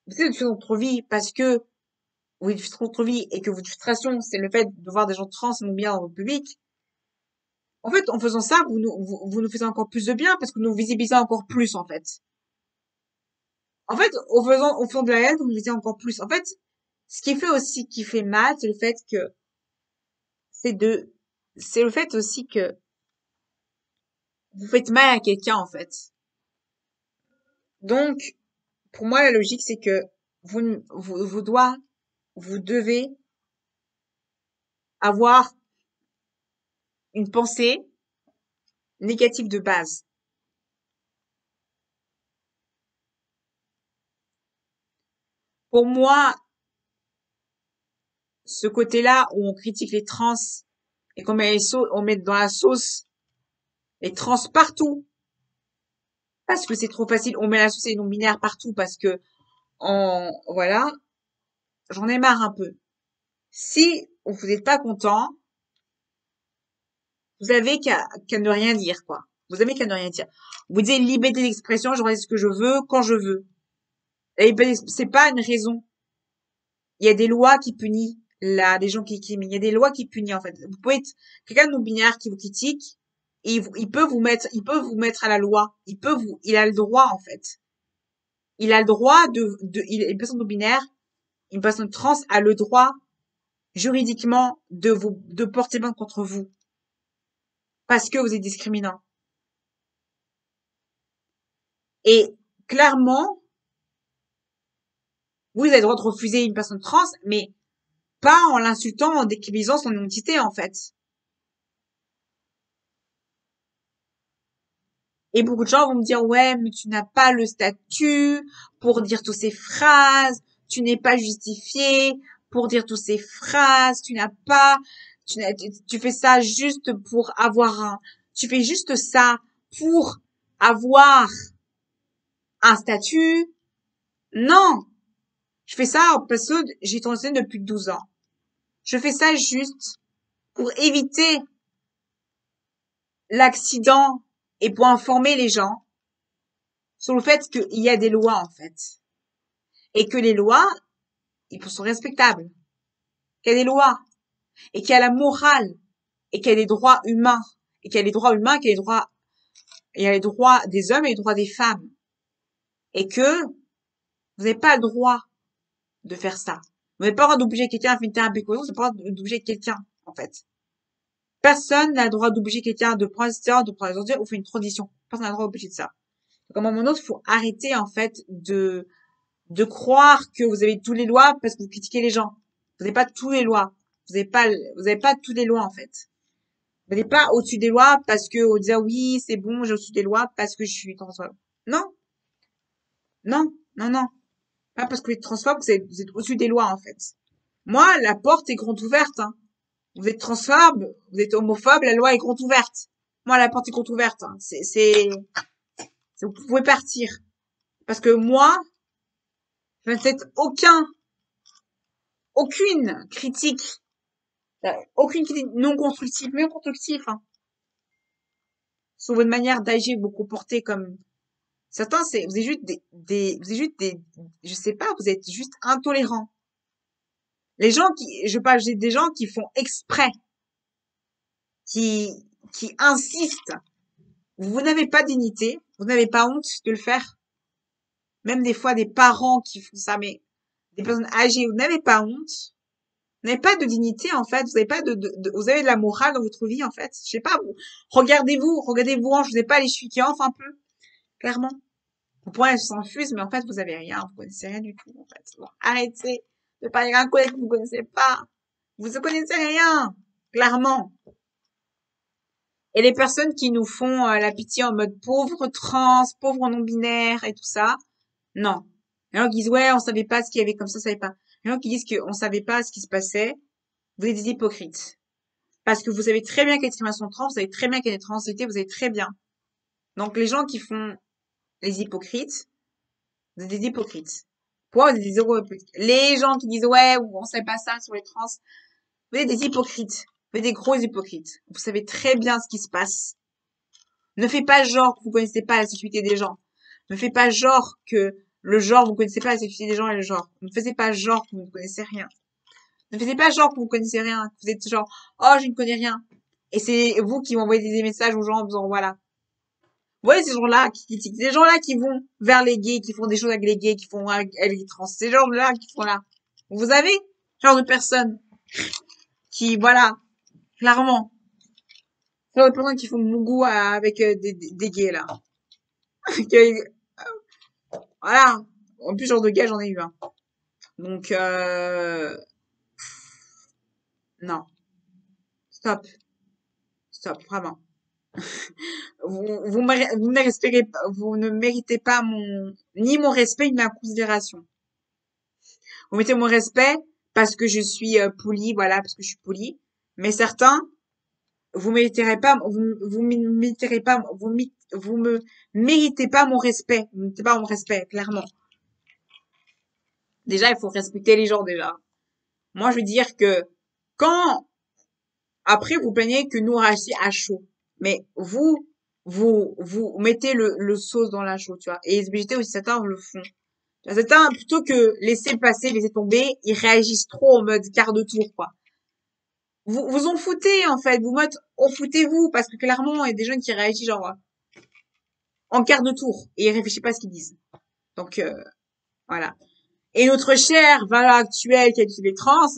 Vous êtes frustré dans votre vie parce que vous êtes frustré dans votre vie et que votre frustration, c'est le fait de voir des gens trans non bien dans votre public. En fait, en faisant ça, vous nous faites encore plus de bien parce que nous visibilisez encore plus, en fait. En fait, au faisant de la haine, vous nous visibilisez encore plus. En fait, ce qui fait aussi, qui fait mal, c'est le fait que, c'est de, c'est le fait aussi que vous faites mal à quelqu'un, en fait. Donc, pour moi, la logique, c'est que vous devez avoir une pensée négative de base. Pour moi, ce côté-là où on critique les trans et on met dans la sauce les trans partout parce que c'est trop facile, on met la sauce et les non-binaires partout parce que voilà, j'en ai marre un peu. Si vous n'êtes pas content, vous avez qu'à ne rien dire, quoi. Vous avez qu'à ne rien dire. Vous dites liberté d'expression, je dis ce que je veux, quand je veux. Et ben, c'est pas une raison. Il y a des lois qui punissent des gens il y a des lois qui punissent, en fait. Vous pouvez être quelqu'un de non-binaire qui vous critique, et il peut vous mettre à la loi. Il a le droit, en fait. Il a le droit une personne non-binaire, une personne trans a le droit, juridiquement, de porter plainte contre vous. Parce que vous êtes discriminant. Et, clairement, vous avez le droit de refuser une personne trans, mais pas en l'insultant, en décrivant son identité, en fait. Et beaucoup de gens vont me dire, ouais, mais tu n'as pas le statut pour dire toutes ces phrases, tu n'es pas justifié pour dire toutes ces phrases, tu fais ça juste pour tu fais juste ça pour avoir un statut. Non! Je fais ça parce que j'ai été enseignante depuis 12 ans. Je fais ça juste pour éviter l'accident et pour informer les gens sur le fait qu'il y a des lois, en fait. Et que les lois, ils sont respectables. Qu'il y a des lois. Et qu'il y a la morale. Et qu'il y a des droits humains. Et qu'il y a les droits humains, il y a les droits des hommes et les droits des femmes. Et que vous n'avez pas le droit de faire ça. Vous n'avez pas le droit d'obliger quelqu'un à faire une thérapie de conversion, vous n'avez pas le droit d'obliger quelqu'un, en fait. Personne n'a le droit d'obliger quelqu'un de prendre des de prendre des ordures ou faire une transition. Personne n'a le droit d'obliger de ça. Donc, à un moment donné, il faut arrêter, en fait, de croire que vous avez tous les lois parce que vous critiquez les gens. Vous n'avez pas tous les lois. Vous avez pas toutes les lois, en fait. Vous n'êtes pas au-dessus des lois parce que on dit, ah oui, c'est bon, j'ai au-dessus des lois parce que je suis transphobe. Non, non, non, non. Pas parce que vous êtes transphobe, vous êtes au-dessus des lois, en fait. Moi, la porte est grande ouverte, hein. Vous êtes transphobe, vous êtes homophobe, la loi est grande ouverte. Moi, la porte est grande ouverte, hein. Vous pouvez partir. Parce que moi, je n'accepte aucune critique, aucune critique non constructive, même constructive, hein, sur votre manière d'agir, de vous comporter comme certains, vous êtes juste vous êtes juste je sais pas, vous êtes juste intolérants. Les gens je parle, j'ai des gens qui font exprès, qui, qui insistent. Vous n'avez pas de dignité, vous n'avez pas honte de le faire. Même des fois des parents qui font ça, mais des personnes âgées, vous n'avez pas honte. Vous n'avez pas de dignité, en fait. Vous n'avez pas vous avez de la morale dans votre vie, en fait. Je sais pas, regardez-vous, je vous ai pas les chevilles qui enflent un peu, clairement. Vous pourrez s'enfuse, mais en fait, vous avez rien. Vous connaissez rien du tout, en fait. Bon, arrêtez de parler à un collègue que vous connaissez pas. Vous ne connaissez rien, clairement. Et les personnes qui nous font la pitié en mode pauvre trans, pauvre non-binaire et tout ça, non. Les gens qui disent, ouais, on savait pas ce qu'il y avait comme ça, on savait pas. Les gens qui disent qu'on savait pas ce qui se passait, vous êtes des hypocrites. Parce que vous savez très bien qu'il y a des discriminations trans, vous savez très bien qu'il y a des transités, vous savez très bien. Donc, les gens qui font les hypocrites, vous êtes des hypocrites. Pourquoi vous êtes des hypocrites? Les gens qui disent, ouais, on sait pas ça sur les trans, vous êtes des hypocrites. Vous êtes des gros hypocrites. Vous savez très bien ce qui se passe. Ne faites pas genre que vous connaissez pas la sexualité des gens. Ne faites pas genre que le genre, vous connaissez pas la sexualité des gens et le genre. Ne faites pas genre que vous ne connaissez rien. Ne faites pas genre que vous connaissez rien. Que vous êtes genre, oh, je ne connais rien. Et c'est vous qui envoyez des messages aux gens en disant, voilà. Vous voyez ces gens-là qui critiquent, ces gens-là qui vont vers les gays, qui font des choses avec les gays, qui font avec les trans, ces gens-là qui font là. Vous avez ce genre de personnes qui, voilà, clairement, ce genre de personnes qui font mougou avec des gays là. Voilà. En plus, ce genre de gars, j'en ai eu un. Donc, non. Stop. Stop, vraiment. Vous ne méritez pas ni mon respect, ni ma considération. Vous mettez mon respect parce que je suis polie, voilà, parce que je suis polie. Mais certains, vous mériterez pas, vous mériterez pas, vous me méritez pas mon respect. Vous ne méritez pas mon respect, clairement. Déjà, il faut respecter les gens, déjà. Moi, je veux dire que quand, après, vous plaignez que nous, on réagit à chaud. Mais vous mettez le sauce dans la chaux, tu vois. Et les LGBT aussi, certains le font. Certains, plutôt que laisser passer, laisser tomber, ils réagissent trop en mode quart de tour, quoi. Vous en foutez, en fait. Vous mode, en foutez-vous, parce que clairement, il y a des jeunes qui réagissent genre, en quart de tour. Et ils réfléchissent pas à ce qu'ils disent. Donc, voilà. Et notre chère valeur actuelle qui a utilisé les trans,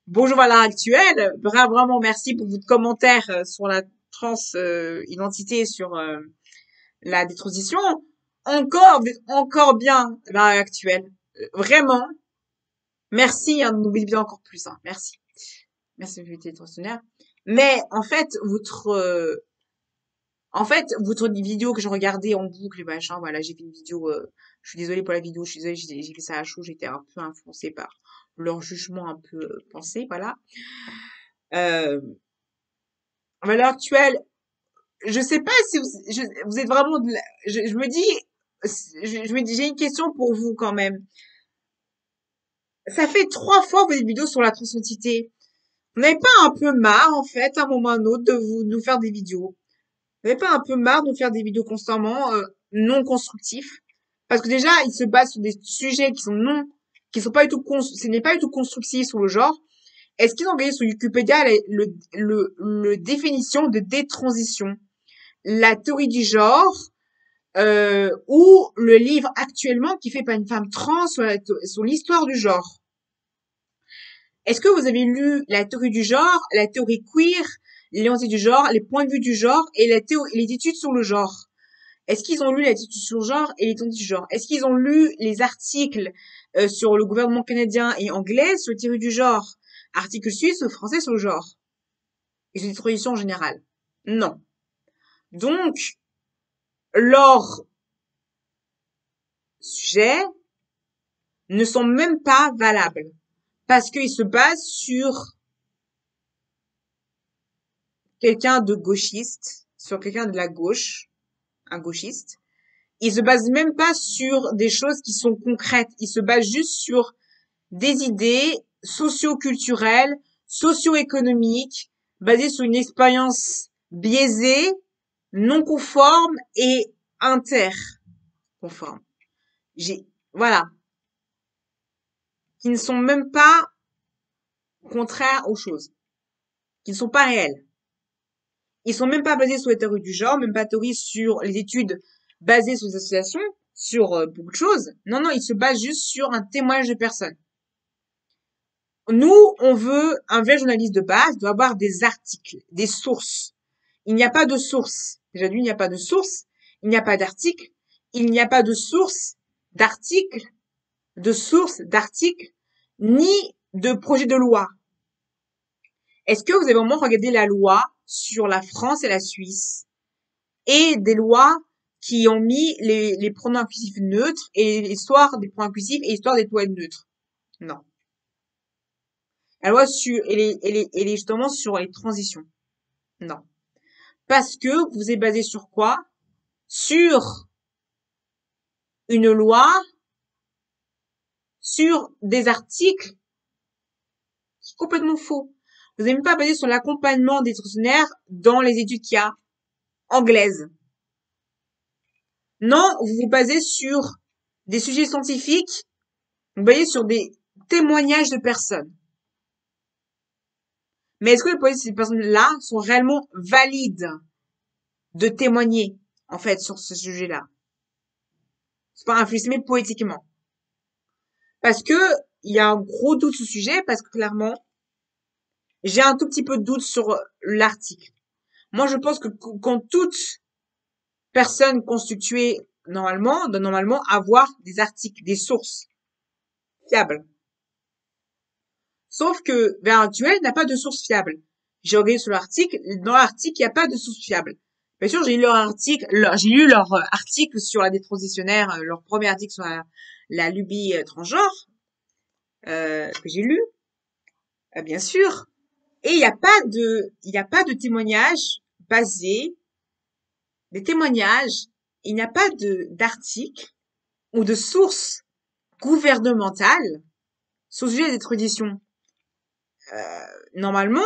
bonjour valeur actuelle, vraiment merci pour votre commentaire sur la trans identité, sur la détransition. Encore bien valeur actuelle. Vraiment, merci, hein, n'oubliez bien encore plus, hein, merci. Merci de votre transgenre. Mais en fait, votre vidéo que je regardais en boucle et machin, voilà, j'ai fait une vidéo, je suis désolée pour la vidéo, je suis désolée, j'ai fait ça à chaud, j'étais un peu influencée par leur jugement un peu pensé, voilà. À l'heure actuelle, je sais pas si vous êtes vraiment je me dis, je me dis, j'ai une question pour vous quand même. Ça fait 3 fois vos vidéos sur la transidentité. Vous n'avez pas un peu marre, en fait, à un moment ou à un autre, de nous faire des vidéos? Vous n'avez pas un peu marre de faire des vidéos constamment non constructifs? Parce que déjà, ils se basent sur des sujets qui sont pas du tout ce n'est pas du tout constructif sur le genre. Est-ce qu'ils ont regardé sur Wikipédia le définition de détransition, la théorie du genre, ou le livre actuellement qui fait par une femme trans sur l'histoire du genre? Est-ce que vous avez lu la théorie du genre, la théorie queer, l'identité du genre, les points de vue du genre et les études sur le genre? Est-ce qu'ils ont lu l'étude sur le genre et l'étude du genre? Est-ce qu'ils ont lu les articles sur le gouvernement canadien et anglais sur la théorie du genre? Articles suisses ou français sur le genre? Et sur les traditions en général? Non. Donc, leurs sujets ne sont même pas valables. parce qu'il se base sur quelqu'un de gauchiste, sur quelqu'un de la gauche, un gauchiste. Il se base même pas sur des choses qui sont concrètes. Il se base juste sur des idées socio-culturelles, socio-économiques, basées sur une expérience biaisée, non conforme et interconforme. Voilà, qui ne sont même pas contraires aux choses, qui ne sont pas réelles. Ils sont même pas basés sur les théories du genre, même pas théories sur les études basées sur les associations, sur beaucoup de choses. Non, non, ils se basent juste sur un témoignage de personnes. Nous, on veut, un vrai journaliste de base doit avoir des articles, des sources. Il n'y a pas de source. Déjà dit, il n'y a pas de source, il n'y a pas d'article, il n'y a pas de source d'article, ni de projet de loi. Est-ce que vous avez vraiment regardé la loi sur la France et la Suisse et des lois qui ont mis les pronoms inclusifs neutres et l'histoire des pronoms inclusifs et l'histoire des toilettes neutres? Non. La loi elle est justement sur les transitions. Non. Parce que vous êtes basé sur quoi? Sur une loi, sur des articles qui sont complètement faux. Vous n'êtes même pas basé sur l'accompagnement des fonctionnaires dans les études qu'il y a anglaises. Non, vous vous basez sur des sujets scientifiques, vous basez sur des témoignages de personnes. Mais est-ce que ces personnes-là sont réellement valides de témoigner, en fait, sur ce sujet-là? C'est pas influencé poétiquement. Parce que, il y a un gros doute sur ce sujet, parce que clairement, j'ai un tout petit peu de doute sur l'article. Moi, je pense que quand toute personne constituée normalement doit normalement avoir des articles, des sources fiables. Sauf que, vers l'actuel, n'a pas de source fiable. J'ai regardé sur l'article, dans l'article, il n'y a pas de source fiable. Bien sûr, j'ai lu leur article sur la détransitionnaire, leur premier article sur la lubie transgenre, que j'ai lu, bien sûr. Et il n'y a pas de témoignage basé, des témoignages, il n'y a pas d'article ou de source gouvernementale sur le sujet des traditions. Normalement,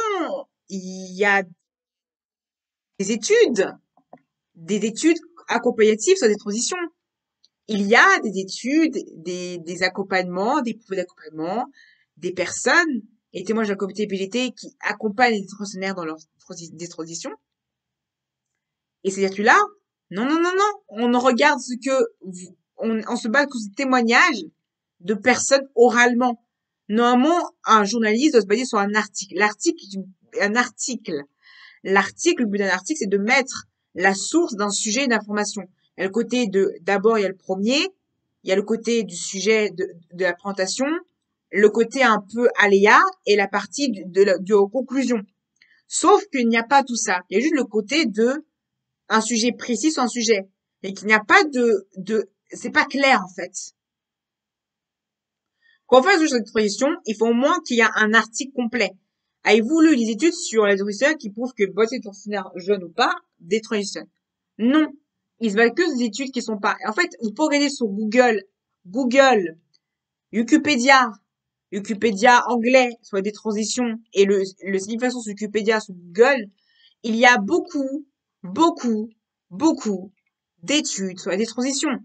il y a des études accompagnatives sur des transitions. Il y a des études, des accompagnements, des projets d'accompagnement, des personnes, et témoins de la communauté LGBT qui accompagnent les transitionnaires dans leur des transitions. Et ces études-là, non, non, non, non, on regarde ce que, on se base sur des témoignages de personnes oralement. Normalement, un journaliste doit se baser sur un article. Un article. L'article, le but d'un article, c'est de mettre la source d'un sujet d'information. Il y a le côté d'abord, il y a le premier, il y a le côté du sujet de la présentation, le côté un peu aléa et la partie de conclusion. Sauf qu'il n'y a pas tout ça. Il y a juste le côté de un sujet précis sur un sujet. Et qu'il n'y a pas c'est pas clair, en fait. Quand on fait un sujet de transition, il faut au moins qu'il y ait un article complet. Avez-vous lu les études sur les transitions qui prouvent que votre fonctionnaire jeune ou pas, des transitions? Non. Il se basent que des études qui sont pas. En fait, vous pouvez regarder sur Google, Wikipédia, anglais sur des transitions et le signification sur Wikipédia sur Google, il y a beaucoup d'études sur des transitions.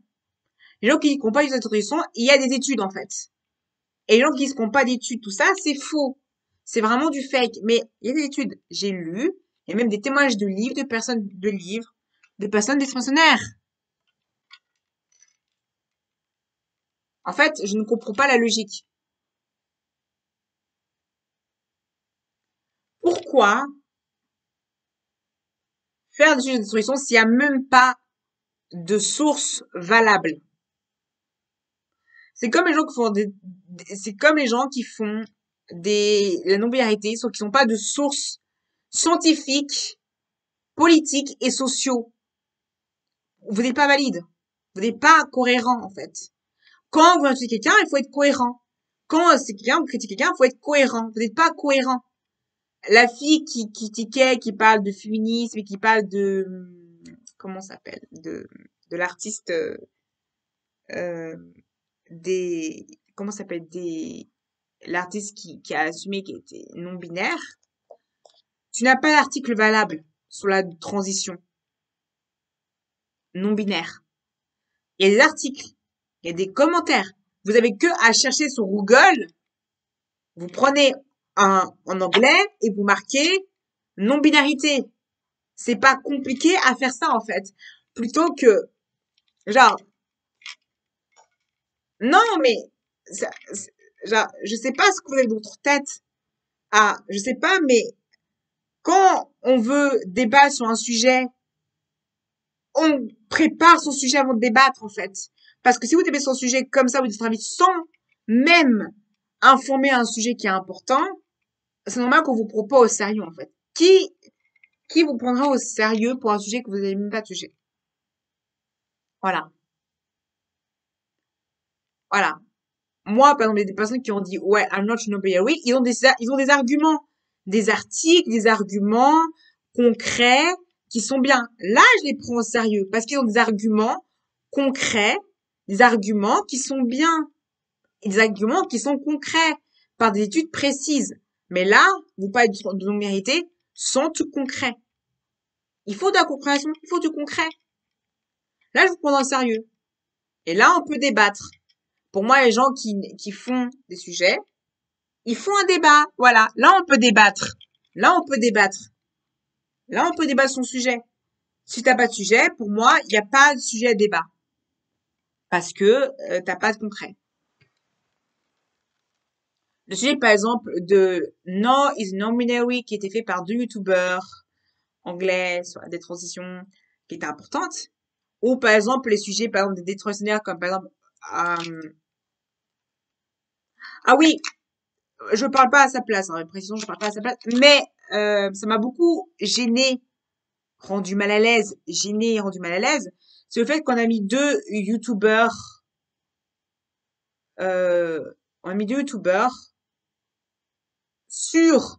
Les gens qui n'ont pas eu cette transition, il y a des études en fait. Et les gens qui ne font pas d'études, tout ça, c'est faux. C'est vraiment du fake. Mais il y a des études. J'ai lu. Il y a même des témoignages de livres, de personnes des fonctionnaires. En fait, je ne comprends pas la logique. Pourquoi faire des sujets de transition s'il n'y a même pas de source valable? C'est comme les gens qui font c'est comme les gens qui font la non-binarité, sauf qu'ils n'ont pas de sources scientifiques, politiques et sociaux. Vous n'êtes pas valide. Vous n'êtes pas cohérent, en fait. Quand vous insultez quelqu'un, il faut être cohérent. quand c'est quelqu'un, vous critiquez quelqu'un, faut être cohérent. Vous n'êtes pas cohérent. La fille qui critiquait, qui parle de féminisme et qui parle de, comment ça s'appelle, de l'artiste, euh, des, comment ça s'appelle, l'artiste qui a assumé qu'il était non-binaire. Tu n'as pas d'article valable sur la transition non-binaire. Il y a des articles, il y a des commentaires. Vous avez que à chercher sur Google. Vous prenez en anglais et vous marquez non-binarité. C'est pas compliqué à faire ça, en fait. Plutôt que, genre, non, mais, genre, je sais pas ce que vous avez dans votre tête. Ah, je sais pas, mais quand on veut débattre sur un sujet, on prépare son sujet avant de débattre, en fait. Parce que si vous débattez sur un sujet comme ça, vous dites votre avis sans même informer un sujet qui est important, c'est normal qu'on vous prend pas au sérieux, en fait. Qui vous prendra au sérieux pour un sujet que vous n'avez même pas touché? Voilà. Voilà. Moi, par exemple, il y a des personnes qui ont dit, ouais, I'm not non-binary, ils ont des arguments, des articles, des arguments concrets qui sont bien. Là, je les prends au sérieux parce qu'ils ont des arguments concrets, des arguments qui sont bien, et des arguments qui sont concrets par des études précises. Mais là, vous parlez de non-binarité sans tout concret. Il faut de la compréhension, il faut du concret. Là, je vous prends au sérieux. Et là, on peut débattre. Pour moi, les gens qui font des sujets, ils font un débat. Voilà. Là, on peut débattre. Là, on peut débattre. Là, on peut débattre son sujet. Si t'as pas de sujet, pour moi, il n'y a pas de sujet à débat. Parce que t'as pas de concret. Le sujet, par exemple, de No is non-binary qui était fait par deux youtubeurs anglais sur des transitions qui étaient importantes. Ou par exemple, les sujets, par exemple, des transitionnaires comme par exemple... ah oui, je parle pas à sa place, hein, précision, je parle pas à sa place, mais ça m'a beaucoup rendu mal à l'aise, gêné et rendu mal à l'aise, c'est le fait qu'on a mis deux youtubeurs, euh, on a mis deux youtubeurs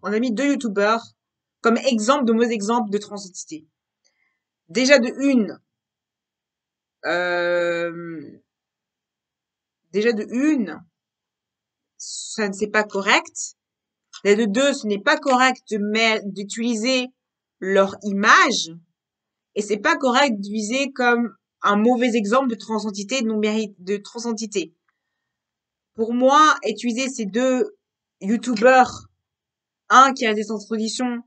on a mis deux youtubeurs comme exemple de mauvais exemples de transidentité. Déjà de une, euh, déjà de une, ça ne c'est pas correct. Et de deux, ce n'est pas correct d'utiliser leur image. Et c'est pas correct d'utiliser comme un mauvais exemple de transentité, de transentité. Pour moi, utiliser ces deux youtubeurs, un qui a des transitions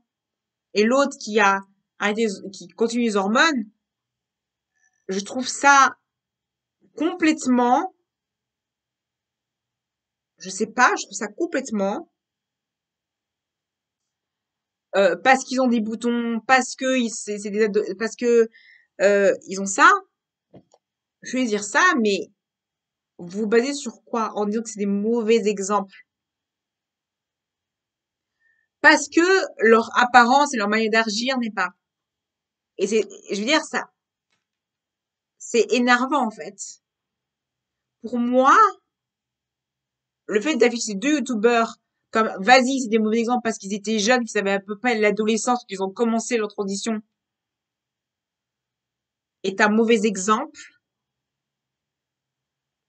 et l'autre qui a arrêté, qui continue les hormones, je trouve ça complètement, je sais pas, je trouve ça complètement, parce qu'ils ont des boutons, parce que parce que ils ont ça. Je vais dire ça, mais vous vous basez sur quoi en disant que c'est des mauvais exemples? Parce que leur apparence et leur manière d'agir n'est pas. Et je veux dire, ça, c'est énervant, en fait. Pour moi, le fait d'afficher deux youtubeurs comme, vas-y, c'est des mauvais exemples parce qu'ils étaient jeunes, qu'ils avaient à peu près l'adolescence, qu'ils ont commencé leur transition, est un mauvais exemple.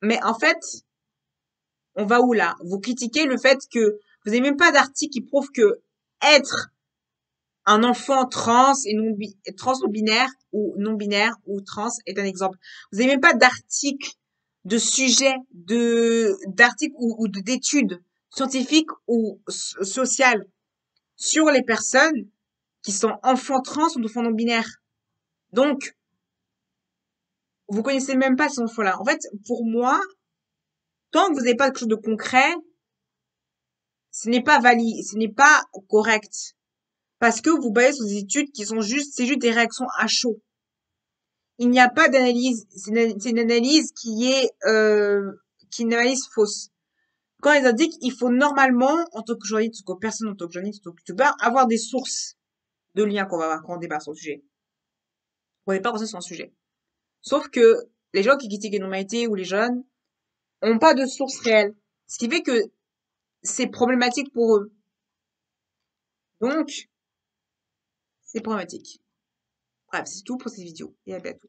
Mais en fait, on va où là? Vous critiquez le fait que vous n'avez même pas d'article qui prouve que être un enfant trans et trans non binaire ou trans est un exemple. Vous n'avez même pas d'article, de sujet, d'article ou d'études scientifiques ou sociales sur les personnes qui sont enfants trans ou enfants non binaires. Donc, vous connaissez même pas ces enfants-là. En fait, pour moi, tant que vous n'avez pas quelque chose de concret, ce n'est pas valide, ce n'est pas correct. Parce que vous basez sur des études qui sont c'est juste des réactions à chaud. Il n'y a pas d'analyse, c'est une analyse qui est une analyse fausse. Quand ils indiquent, il faut normalement, en tant que journaliste, en tant que personne, en tant que journaliste, en tant que youtubeur, avoir des sources de liens qu'on va avoir quand on débat sur le sujet. On n'est pas pensé sur un sujet. Sauf que les gens qui critiquent les non-humanité ou les jeunes ont pas de sources réelles. Ce qui fait que c'est problématique pour eux. Donc, c'est problématique. Bref, c'est tout pour cette vidéo et à bientôt.